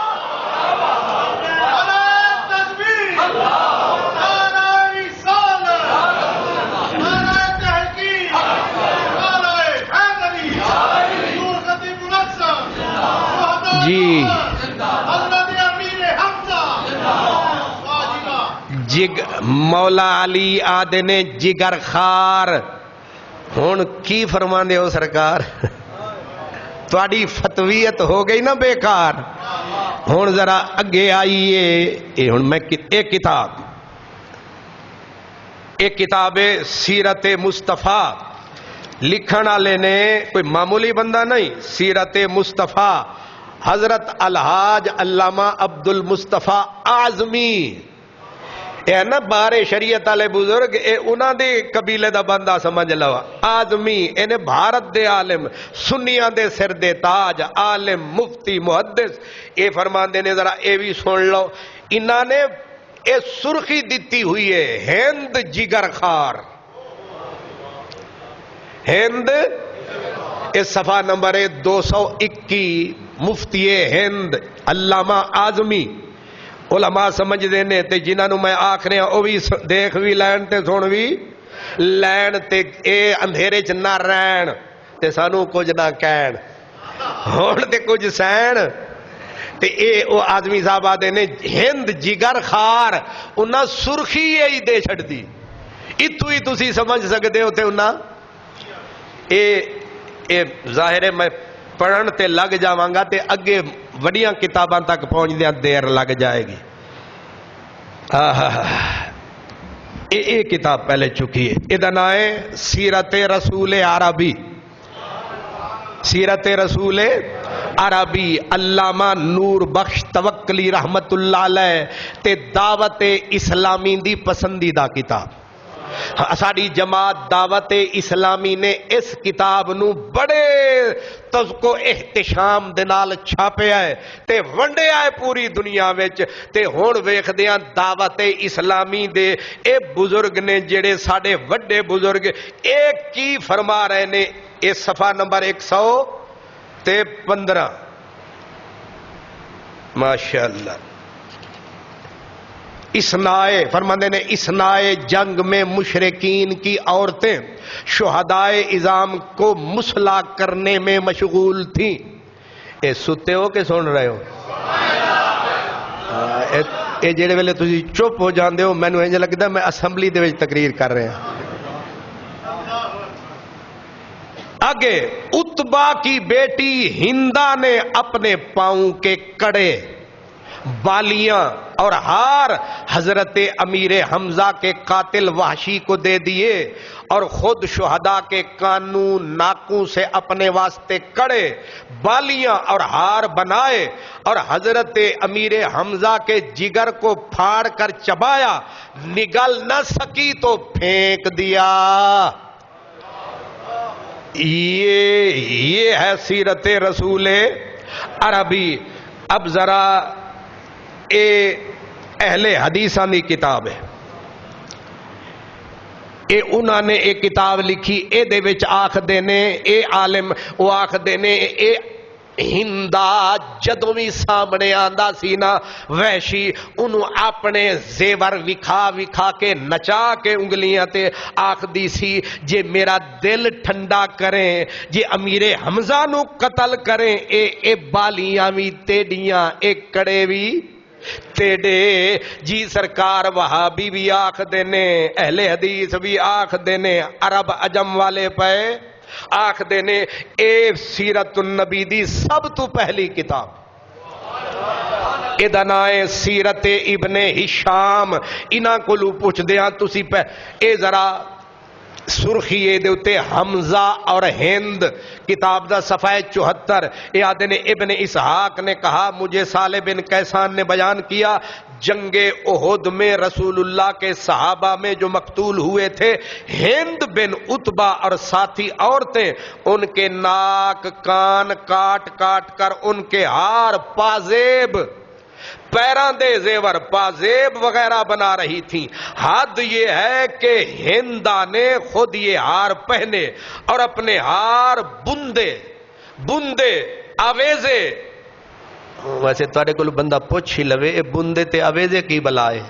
جی مولا علی آدھے نے جگر خار، ہون کی فرمان دے ہو سرکار؟ تواڈی فتویت ہو گئی نا بیکار۔ ہون ذرا اگے آئیے، ہون میں ایک کتاب سیرت مصطفیٰ لکھن والے نے کوئی معمولی بندہ نہیں، سیرت مصطفیٰ حضرت الحاج علامہ عبد المصطفیٰ اعظمی، اے نا بارے شریعت والے بزرگ، اے انہاں دے قبیلے دا بندہ سمجھ لو۔ اعظمی اینے بھارت دے عالم، سنیاں دے سر دے تاج، عالم، مفتی، محدث، اے فرماندے نے ذرا اے بھی سن لو، انہاں نے اے سرخی دیتی ہوئی ہے ہند جگر خار، ہند، اس صفحہ نمبر 221، مفتی ہند علامہ اعظمی علماء سمجھ دینے تے جنہاں نو میں آکھ رہا او بھی دیکھ بھی لین تے سن بھی لین تے اے اندھیرے چ نہ رہن تے سانو کچھ نہ کہن ہون تے کچھ سین تے اے او آدمی صاحب آدھے نے ہند جگر خار انہاں سرخی ہی دے چھڑ دی اتو ہی تسی سمجھ سکتے ہو تے انہاں اے ظاہر ہے میں پڑھن تے لگ جاواں گا تے اگے وڈیاں کتاباں تک پہنچ دیاں دیر لگ جائے گی اے کتاب پہلے چکی ہے ادا نام ہے سیرت رسول عربی سیرت رسول عربی علامہ نور بخش توکلی رحمت اللہ علیہ تے دعوت اسلامی دی پسندیدہ کتاب ساڑی جماعت دعوت اسلامی نے اس کتاب نو بڑے تذکو احتشام دنال چھاپے آئے تے ونڈے آئے پوری دنیا ویچ تے ہون ویخ دیاں دعوت اسلامی دے اے بزرگ نے جڑے ساڑے وڈے بزرگ ایک کی فرما رہے نے اے صفحہ نمبر 115 ماشاءاللہ اسنائے فرماندے نے اسنائے جنگ میں مشرکین کی عورتیں شہدائے اعظام کو مسلح کرنے میں مشغول تھیں اے ستے ہو کہ سن رہے ہو اے جڑے ویلے تسی چپ ہو جاندے ہو مینوں انج لگدا میں اسمبلی دے وچ تقریر کر رہے ہیں آگے اتبا کی بیٹی ہندا نے اپنے پاؤں کے کڑے بالیاں اور ہار حضرت امیر حمزہ کے قاتل وحشی کو دے دیے اور خود شہداء کے کانوں ناکوں سے اپنے واسطے کڑے بالیاں اور ہار بنائے اور حضرت امیر حمزہ کے جگر کو پھاڑ کر چبایا نگل نہ سکی تو پھینک دیا یہ ہے سیرت رسول عربی اب ذرا اے اہل حدیثاں دی کتاب ہے اے انہاں نے ایک کتاب لکھی اے دے وچ آکھ دینے اے عالم وہ آکھ دینے اے ہندا جدوں بھی سامنے آندا سی نا وحشی انہوں اپنے زیور وکھا وکھا کے نچا کے انگلیاں تے آکھ دی سی جے میرا دل ٹھنڈا کریں جے امیر حمزہ نو قتل کریں اے بالیاں بھی تیڑیاں اے کڑے بھی تیڑے جی سرکار وہابی بھی آکھ دینے اہل حدیث بھی آکھ دینے عرب عجم والے پہ آکھ دینے اے سیرت النبی دی سب تو پہلی کتاب ادنائے سیرت ابن ہشام انہاں کو لو پوچھ دیاں تسی پہ اے ذرا سرخی دے اتے حمزہ اور ہند کتاب دا صفحہ 74 اے آدھے نے ابن اسحاق نے کہا مجھے صالح بن کیسان نے بیان کیا جنگ احد میں رسول اللہ کے صحابہ میں جو مقتول ہوئے تھے ہند بن اتبا اور ساتھی عورتیں ان کے ناک کان کاٹ کاٹ کر ان کے ہار پازیب پیران دے زیور پازیب وغیرہ بنا رہی تھیں حد یہ ہے کہ ہندا نے خود یہ ہار پہنے اور اپنے ہار بندے آویزے ویسے تارے کو بندہ پوچھ ہی لوے اے بندے تے آویزے کی بلائے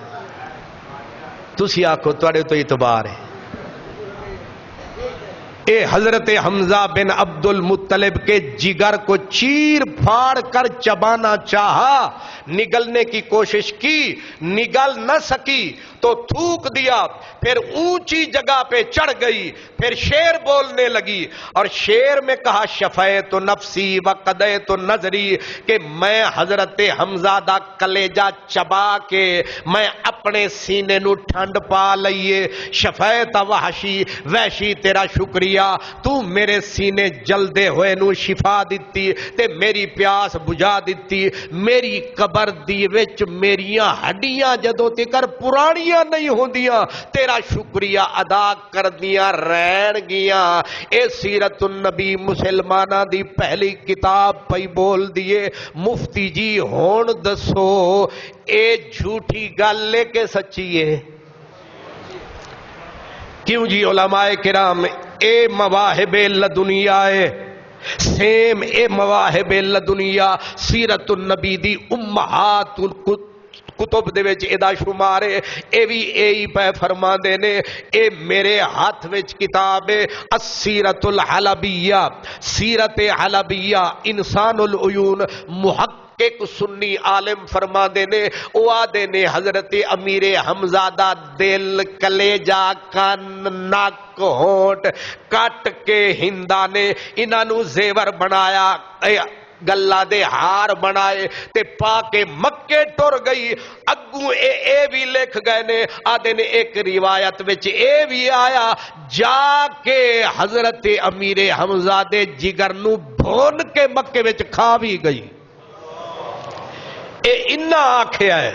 تسی آکھو تارے تو اعتبار ہے اے حضرت حمزہ بن عبد المطلب کے جگر کو چیر پھاڑ کر چبانا چاہا نگلنے کی کوشش کی نگل نہ سکی تو تھوک دیا پھر اونچی جگہ پہ چڑھ گئی پھر شعر بولنے لگی اور شعر میں کہا شفیت نفسی وقدیت نظری کہ میں حضرت حمزہ دا کلیجہ چبا کے میں اپنے سینے نو ٹھنڈ پا لئیے شفیت وحشی تیرا شکریہ تو میرے سینے جلدے ہوئے نو شفا دیتی تے میری پیاس بجھا دیتی میری قبر دی وچ میریاں ہڈیاں جدوں تکر پرانیاں نہیں ہوندیاں تیرا شکریہ ادا کر دیا رہن گیا اے سیرت النبی مسلمانہ دی پہلی کتاب پئی بول دیے مفتی جی ہون دسو اے جھوٹی گل لے کے سچی ہے کیوں جی علماء کرام اے مواہب لدنیا سیم اے مواہب لدنیا سیرت النبی دی امہات کتب دے وچ ادا شمار ہے، اے بھی اے پہ فرما دے نے، اے میرے ہاتھ وچ کتاب ہے السیرۃ الحلبیہ، سیرت حلبیہ، انسان العیون، محقق ایک سنی عالم فرما دینے، او آدھے حضرت امیر حمزہ دا دل، کلیجہ، کان، ناک، ہونٹ کٹ کے ہندا نے انہاں نو زیور بنایا، گلا دے ہار بنائے تے پا کے مکے ٹر گئی۔ اگوں اے بھی لکھ گئے نے، آدھے نے ایک روایت وچ اے بھی آیا جا کے حضرت امیر حمزہ دے جگر نو بھون کے مکے وچ کھا بھی گئی۔ اے انہا آکھیا ہے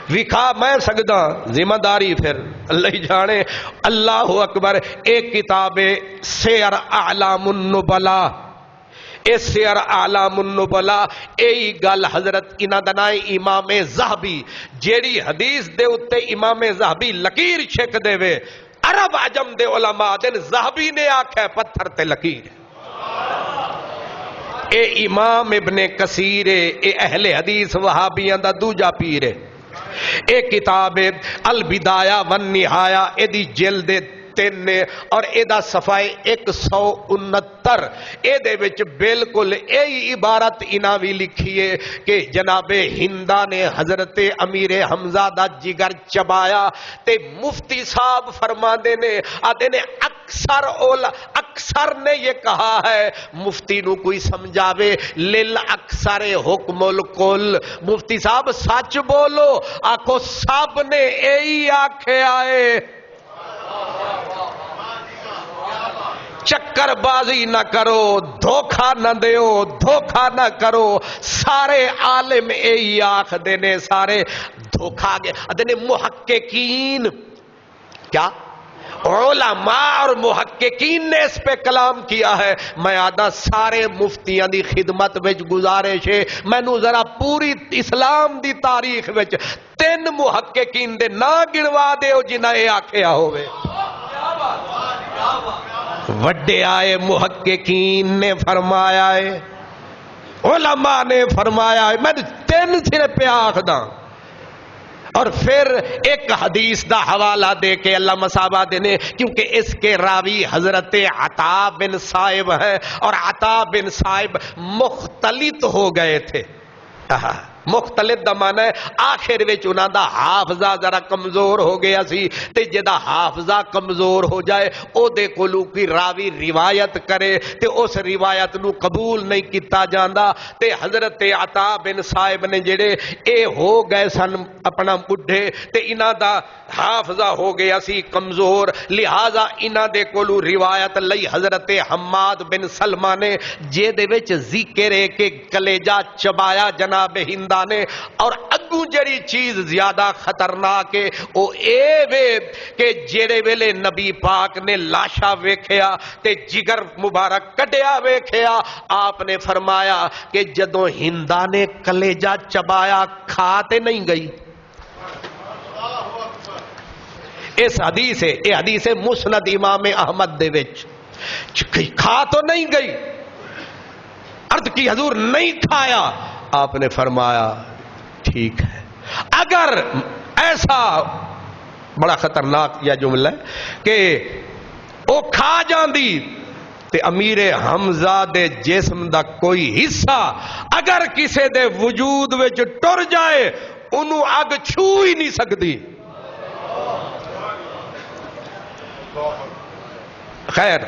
وکھا میں سکدا، ذمہ داری پھر اللہ ہی جانے۔ اللہ اکبر۔ ایک کتاب سیر اعلام النبلاء، اے سیر اعلام النبلاء، اے گل حضرت انہاں دا نام امام ذہبی، جیڑی حدیث دے اتے امام ذہبی لکیر چھک دے وے، عرب عجم دے علماء دن ذہبی نے آکھا پتھر تے لکیر۔ اے امام ابن کثیر، اے اہل حدیث وہابیاں دا دوجا پیر ہے۔ اے کتاب البدایہ والنہایہ، اے دی جلد 3 اور اے دا صفحہ 169، اے دے وچ بالکل اے عبارت انہاں وی لکھی ہے کہ جناب ہندا نے حضرت امیر حمزہ دا جگر چبایا تے مفتی صاحب فرما دے نے، آدھے نے اکثر نے یہ کہا ہے، مفتی نو کوئی سمجھاوے للأکثر حکم الکل، مفتی صاحب سچ بولو، آکھو سب نے یہی آکھے آئے، چکر بازی نہ کرو، دھوکہ نہ دیو، دھوکہ نہ کرو، سارے عالم یہی آکھ دینے، سارے دھوکہ گئے دینے۔ محققین کیا علماء اور محققین نے اس پہ کلام کیا ہے۔ میں آدھا سارے مفتیاں دی خدمت وچ گزارش ہے، میں نو ذرا پوری اسلام دی تاریخ وچ 3 محققین دے نا گنوا دے جنہاں اے آکھیا ہوئے۔ وڈے آئے محققین نے فرمایا ہے، علماء نے فرمایا ہے، میں 3 صرف پہ آخداں۔ اور پھر ایک حدیث دا حوالہ دے کے اللہ مسابہ دینے، کیونکہ اس کے راوی حضرت عطا بن صائب ہے، اور عطا بن صائب مختلط ہو گئے تھے۔ مختلف دا معنی ہے آخر وچ انہاں دا حافظہ ذرا کمزور ہو گیا سی، تے جدا حافظہ کمزور ہو جائے او دے کولو کی راوی روایت کرے تے اس روایت نو قبول نہیں کیتا جاندا، تے حضرت عطا بن صائب نے جڑے اے ہو گئے سن اپنا بڈھے، تے انہاں دا حافظہ ہو گیا سی کمزور، لہذا انہاں دے کولو روایت لئی حضرت حماد بن سلمہ نے، جے دے وچ ذکر ہے کہ کلیجہ چبایا جناب ہند نے، اور اگوں جڑی چیز زیادہ خطرناک ہے او اے وے کہ جڑے ویلے نبی پاک نے لاشا ویکھیا تے جگر مبارک کڈیا ویکھیا، آپ نے فرمایا کہ جدوں ہندا نے کلیجہ چبایا کھاتے نہیں گئی۔ اس حدیث ہے، یہ حدیث مسند امام احمد دے وچ، کھا تو نہیں گئی، عرض کی حضور نہیں کھایا، آپ نے فرمایا ٹھیک ہے، اگر ایسا بڑا خطرناک یہ جملہ ہے کہ وہ کھا جاندی تے امیر حمزہ دے جسم دا کوئی حصہ اگر کسے دے وجود وچ ٹر جائے انہوں اگ چھو ہی نہیں سکتی۔ خیر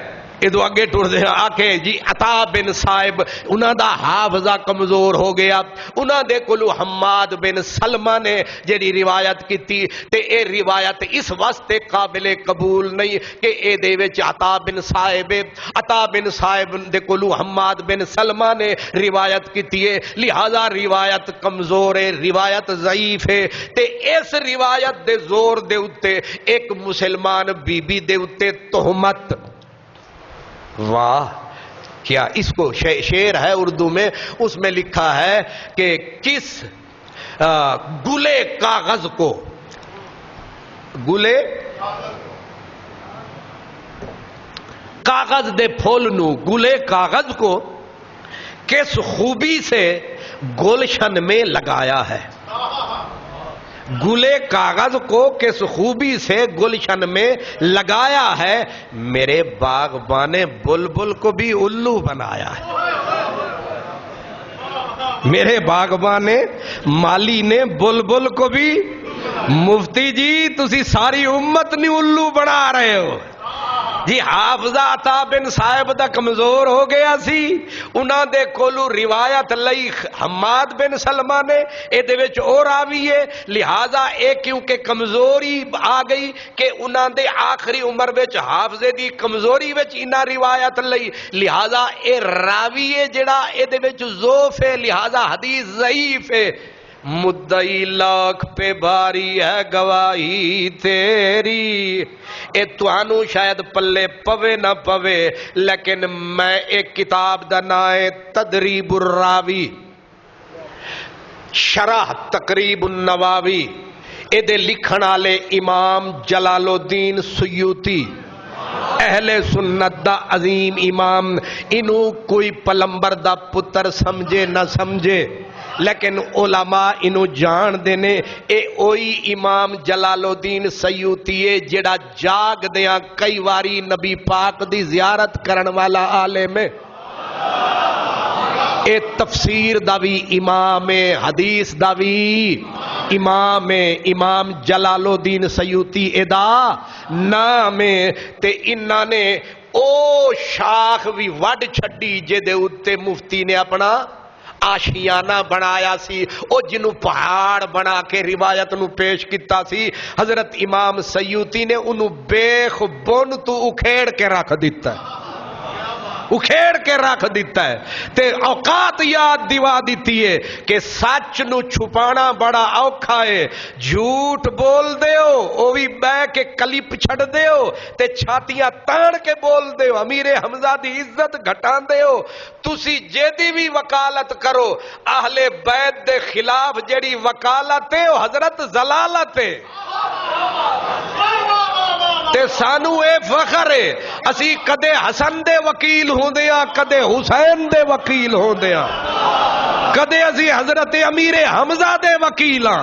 ادو اگے ٹر دے آکے جی عطا بن صائب انہاں دا حافظہ کمزور ہو گیا، انہاں دے کلو حماد بن سلمہ نے جیڑی روایت کیتی تے اے روایت اس واسطے قابل قبول نہیں کہ اے دے وچ عطا بن صائب دے کلو حماد بن سلمہ نے روایت کیتی ہے، لہذا روایت کمزور ہے، روایت ضعیف ہے، تے اس روایت دے زور دے اتے ایک مسلمان بی بی دے اتے تہمت، واہ کیا اس کو شعر ہے اردو میں، اس میں لکھا ہے کہ کس گلے کاغذ کو، گلے کاغذ دے پھول نو، گلے کاغذ کو کس خوبی سے گلشن میں لگایا ہے۔ گلے کاغذ کو کس خوبی سے گلشن میں لگایا ہے، میرے باغبان نے بلبل کو بھی الو بنایا ہے، میرے باغبان نے مالی نے بلبل کو بھی۔ مفتی جی تسی ساری امت نہیں الو بنا رہے ہو جی۔ حافظہ عطا بن صاحب دا کمزور ہو گیا سی، انہاں دے کولو روایت لئی حماد بن سلمہ نے، اے دے وچ او راوی ہے، لہذا اے کیونکہ کمزوری آ گئی کہ انہاں دے آخری عمر وچ حافظے دی کمزوری وچ انہاں روایت لئی، لہذا اے راوی ہے جڑا اے دے وچ ضعف ہے، لہذا حدیث ضعیف ہے۔ مدعی لاکھ پہ بھاری ہے گواہی تیری، اے توانو شاید پلے پوے نہ پوے، لیکن میں ایک کتاب دا نام ہے تدریب الراوی، شرح تقریب النواوی، اے دے لکھن والے امام جلال الدین سیوطی، اہل سنت دا عظیم امام، انہوں کوئی پلمبر دا پتر سمجھے نہ سمجھے، لیکن علماء انہوں جان دینے اے اوئی امام جلال الدین سیوطی جڑا جاگ دیاں کئی واری نبی پاک دی زیارت کرن والا عالم ہے، اے تفسیر دا بھی امام ہے، حدیث دا بھی امام ہے، امام جلال الدین سیوطی ادا نام ہے، تے انہاں نے او شاخ بھی وڈ چھڈی جے دے اتے مفتی نے اپنا آشیانہ بنایا سی، او جنوں پہاڑ بنا کے روایت نو پیش کیتا سی، حضرت امام سیوطی نے انہوں بیخ بن تو اکھیڑ کے رکھ دیتا ہے، اکھیڑ کے رکھ دیتا ہے، تے اوقات یاد دیوا دیتی ہے کہ سچ نو چھپانا بڑا اوکھا ہے، جھوٹ بول دیو او بھی بے کے کلپ چھڑ دیو تے چھاتیاں تان کے بول دیو، امیر حمزہ دی عزت گھٹان دیو، تسی جیدی بھی وکالت کرو، اہل بیت دے خلاف جڑی وکالت ہے وہ حضرت زلالت ہے، تے سانو اے فخر ہے اسی کدے حسن دے وکیل ہوں دیاں، کدے حسین دے وکیل ہوں دیاں، کدے اسی حضرت امیر حمزہ دے وکیلاں،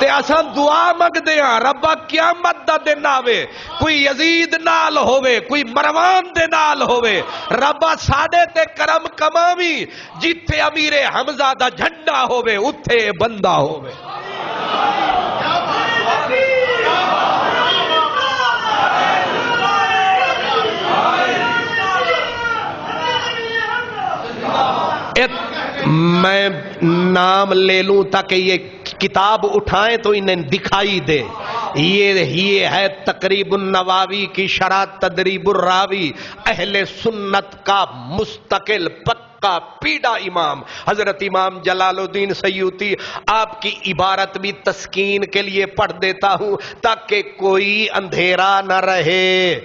تے اساں دعا مگ دیاں ربا قیامت دا دن آوے کوئی یزید نال ہووے کوئی مروان دے نال ہووے، ربا ساڈے تے کرم کماوی، جتھے امیر حمزہ دا جھنڈا ہووے اتھے بندہ ہووے۔ میں نام لے لوں تاکہ یہ کتاب اٹھائیں تو انہیں دکھائی دے، یہ ہے تقریب النواوی کی شرح تدریب الراوی، اہل سنت کا مستقل پکا پیڑا امام حضرت امام جلال الدین سیوطی۔ آپ کی عبارت بھی تسکین کے لیے پڑھ دیتا ہوں تاکہ کوئی اندھیرا نہ رہے،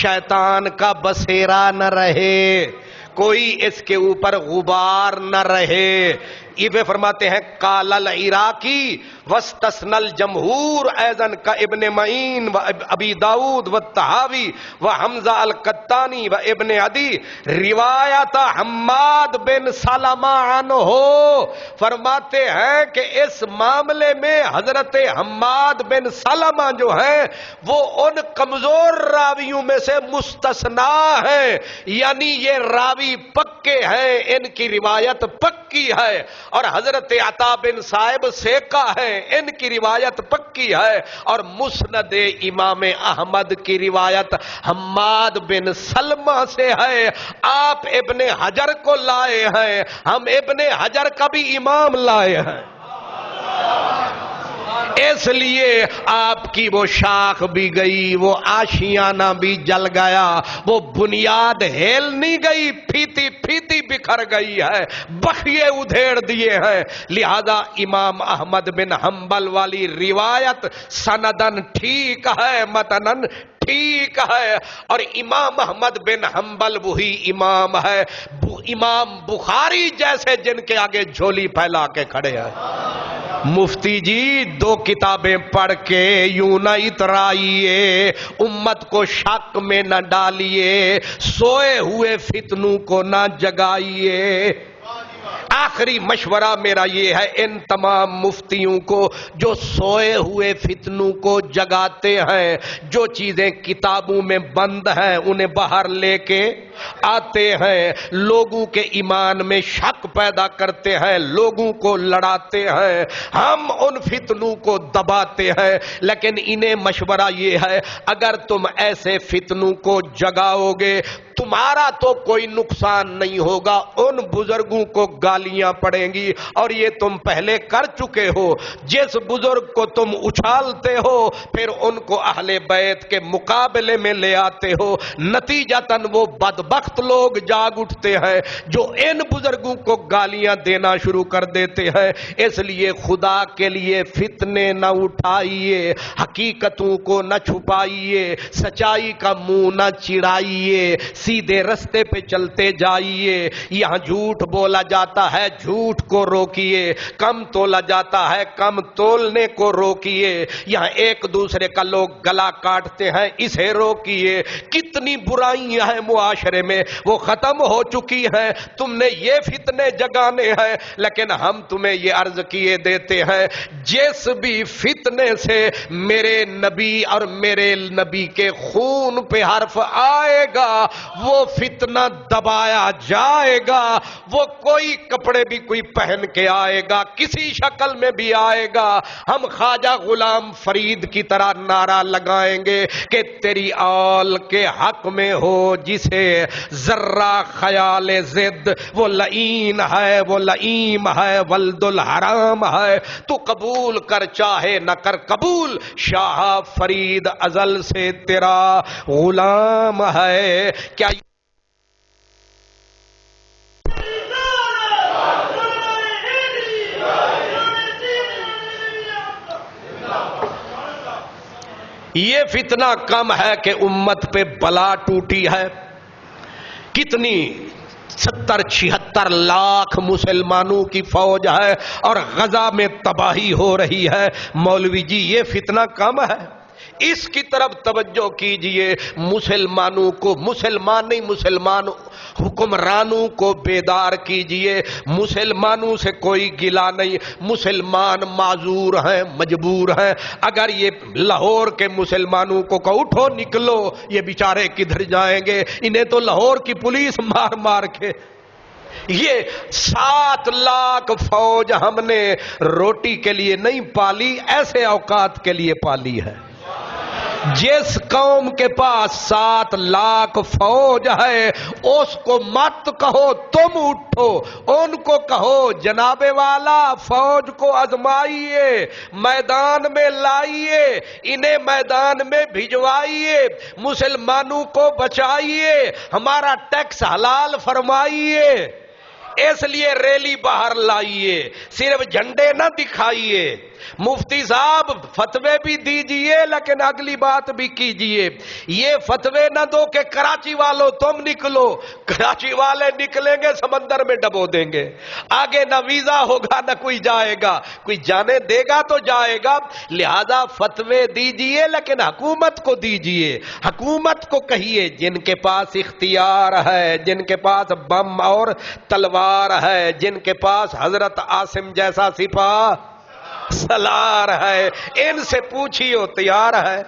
شیطان کا بسیرا نہ رہے، کوئی اس کے اوپر غبار نہ رہے۔ یہ فرماتے ہیں قال العراقی واستثنى الجمہور ایضاً کا ابن معین و ابی داود و تحاوی و حمزہ القطانی و ابن عدی روایت حماد بن سلمہ عنہ، فرماتے ہیں کہ اس معاملے میں حضرت حماد بن سلمہ جو ہیں وہ ان کمزور راویوں میں سے مستثنا ہیں، یعنی یہ راوی پکے ہیں، ان کی روایت پکی ہے، اور حضرت عطا بن صاحب سیکا ہے، ان کی روایت پکی ہے، اور مسند امام احمد کی روایت حماد بن سلمہ سے ہے۔ آپ ابن حجر کو لائے ہیں، ہم ابن حجر کا بھی امام لائے ہیں، اس لیے آپ کی وہ شاخ بھی گئی، وہ آشیانہ بھی جل گیا، وہ بنیاد ہل نہیں گئی، پھیتی پھیتی بکھر گئی ہے، بخیے ادھیڑ دیے ہیں۔ لہذا امام احمد بن حنبل والی روایت سندن ٹھیک ہے، متنن ٹھیک ہے، اور امام احمد بن حنبل وہی امام ہے، امام بخاری جیسے جن کے آگے جھولی پھیلا کے کھڑے ہیں۔ مفتی جی دو کتابیں پڑھ کے یوں نہ اترائیے، امت کو شک میں نہ ڈالیے، سوئے ہوئے فتنوں کو نہ جگائیے۔ آخری مشورہ میرا یہ ہے ان تمام مفتیوں کو جو سوئے ہوئے فتنوں کو جگاتے ہیں، جو چیزیں کتابوں میں بند ہیں انہیں باہر لے کے آتے ہیں، لوگوں کے ایمان میں شک پیدا کرتے ہیں، لوگوں کو لڑاتے ہیں، ہم ان فتنوں کو دباتے ہیں۔ لیکن انہیں مشورہ یہ ہے اگر تم ایسے فتنوں کو جگاؤ گے تمہارا تو کوئی نقصان نہیں ہوگا، ان بزرگوں کو گالیاں پڑیں گی، اور یہ تم پہلے کر چکے ہو۔ جس بزرگ کو تم اچھالتے ہو پھر ان کو اہل بیت کے مقابلے میں لے آتے ہو، نتیجتاً وہ بدبخت لوگ جاگ اٹھتے ہیں جو ان بزرگوں کو گالیاں دینا شروع کر دیتے ہیں۔ اس لیے خدا کے لیے فتنے نہ اٹھائیے، حقیقتوں کو نہ چھپائیے، سچائی کا منہ نہ چڑھائیے، سیدھے رستے پہ چلتے جائیے۔ یہاں جھوٹ بولا جاتا ہے، جھوٹ کو روکیے، کم تولا جاتا ہے، کم تولنے کو روکیے۔ یہاں ایک دوسرے کا لوگ گلا کاٹتے ہیں، اسے روکیے۔ کتنی برائیاں ہیں معاشرے میں، وہ ختم ہو چکی ہیں، تم نے یہ فتنے جگانے ہیں۔ لیکن ہم تمہیں یہ عرض کیے دیتے ہیں جس بھی فتنے سے میرے نبی اور میرے نبی کے خون پہ حرف آئے گا وہ فتنہ دبایا جائے گا۔ وہ کوئی کپڑے بھی کوئی پہن کے آئے گا، کسی شکل میں بھی آئے گا، ہم خواجہ غلام فرید کی طرح نعرہ لگائیں گے کہ تیری آل کے حق میں ہو جسے ذرہ خیال ضد، وہ لعین ہے، وہ لئیم ہے، ولد الحرام ہے، تو قبول کر چاہے نہ کر قبول، شاہ فرید ازل سے تیرا غلام ہے۔ کیا یہ فتنہ کم ہے کہ امت پہ بلا ٹوٹی ہے؟ کتنی 70-76 لاکھ مسلمانوں کی فوج ہے اور غزہ میں تباہی ہو رہی ہے۔ مولوی جی یہ فتنہ کم ہے؟ اس کی طرف توجہ کیجئے۔ مسلمانوں کو، مسلمان نہیں، مسلمان حکمرانوں کو بیدار کیجئے۔ مسلمانوں سے کوئی گلہ نہیں، مسلمان معذور ہیں، مجبور ہیں۔ اگر یہ لاہور کے مسلمانوں کو کہ اٹھو نکلو، یہ بیچارے کدھر جائیں گے؟ انہیں تو لاہور کی پولیس مار مار کے۔ یہ 7 لاکھ فوج ہم نے روٹی کے لیے نہیں پالی، ایسے اوقات کے لیے پالی ہے۔ جس قوم کے پاس 7 لاکھ فوج ہے اس کو مت کہو تم اٹھو، ان کو کہو جناب والا فوج کو آزمائیے، میدان میں لائیے، انہیں میدان میں بھجوائیے، مسلمانوں کو بچائیے، ہمارا ٹیکس حلال فرمائیے۔ اس لیے ریلی باہر لائیے، صرف جھنڈے نہ دکھائیے۔ مفتی صاحب فتوے بھی دیجئے لیکن اگلی بات بھی کیجئے۔ یہ فتوے نہ دو کہ کراچی والوں تم نکلو، کراچی والے نکلیں گے سمندر میں ڈبو دیں گے، آگے نہ ویزا ہوگا نہ کوئی جائے گا، کوئی جانے دے گا تو جائے گا۔ لہذا فتوے دیجئے لیکن حکومت کو دیجئے، حکومت کو کہیے جن کے پاس اختیار ہے، جن کے پاس بم اور تلوار ہے، جن کے پاس حضرت عاصم جیسا سپاہ سالار ہے، ان سے پوچھیو تیار ہے۔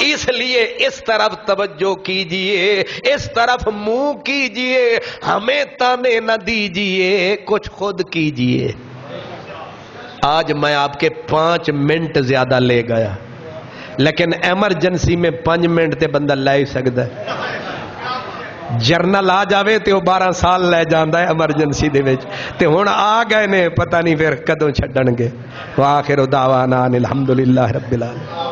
اس لیے اس طرف توجہ کیجئے، اس طرف منہ کیجئے، ہمیں تانے نہ دیجئے، کچھ خود کیجئے۔ آج میں آپ کے 5 منٹ زیادہ لے گیا، لیکن ایمرجنسی میں 5 منٹ تے بندہ لے سکتا ہے۔ جرنل آ جاوے تے وہ 12 سال لے جاندا ہے ایمرجنسی دے وچ، تے ہن آ گئے نے، پتہ نہیں پھر کدوں چھڈن گے۔ وآخر دعوانا ان الحمدللہ رب العالمین۔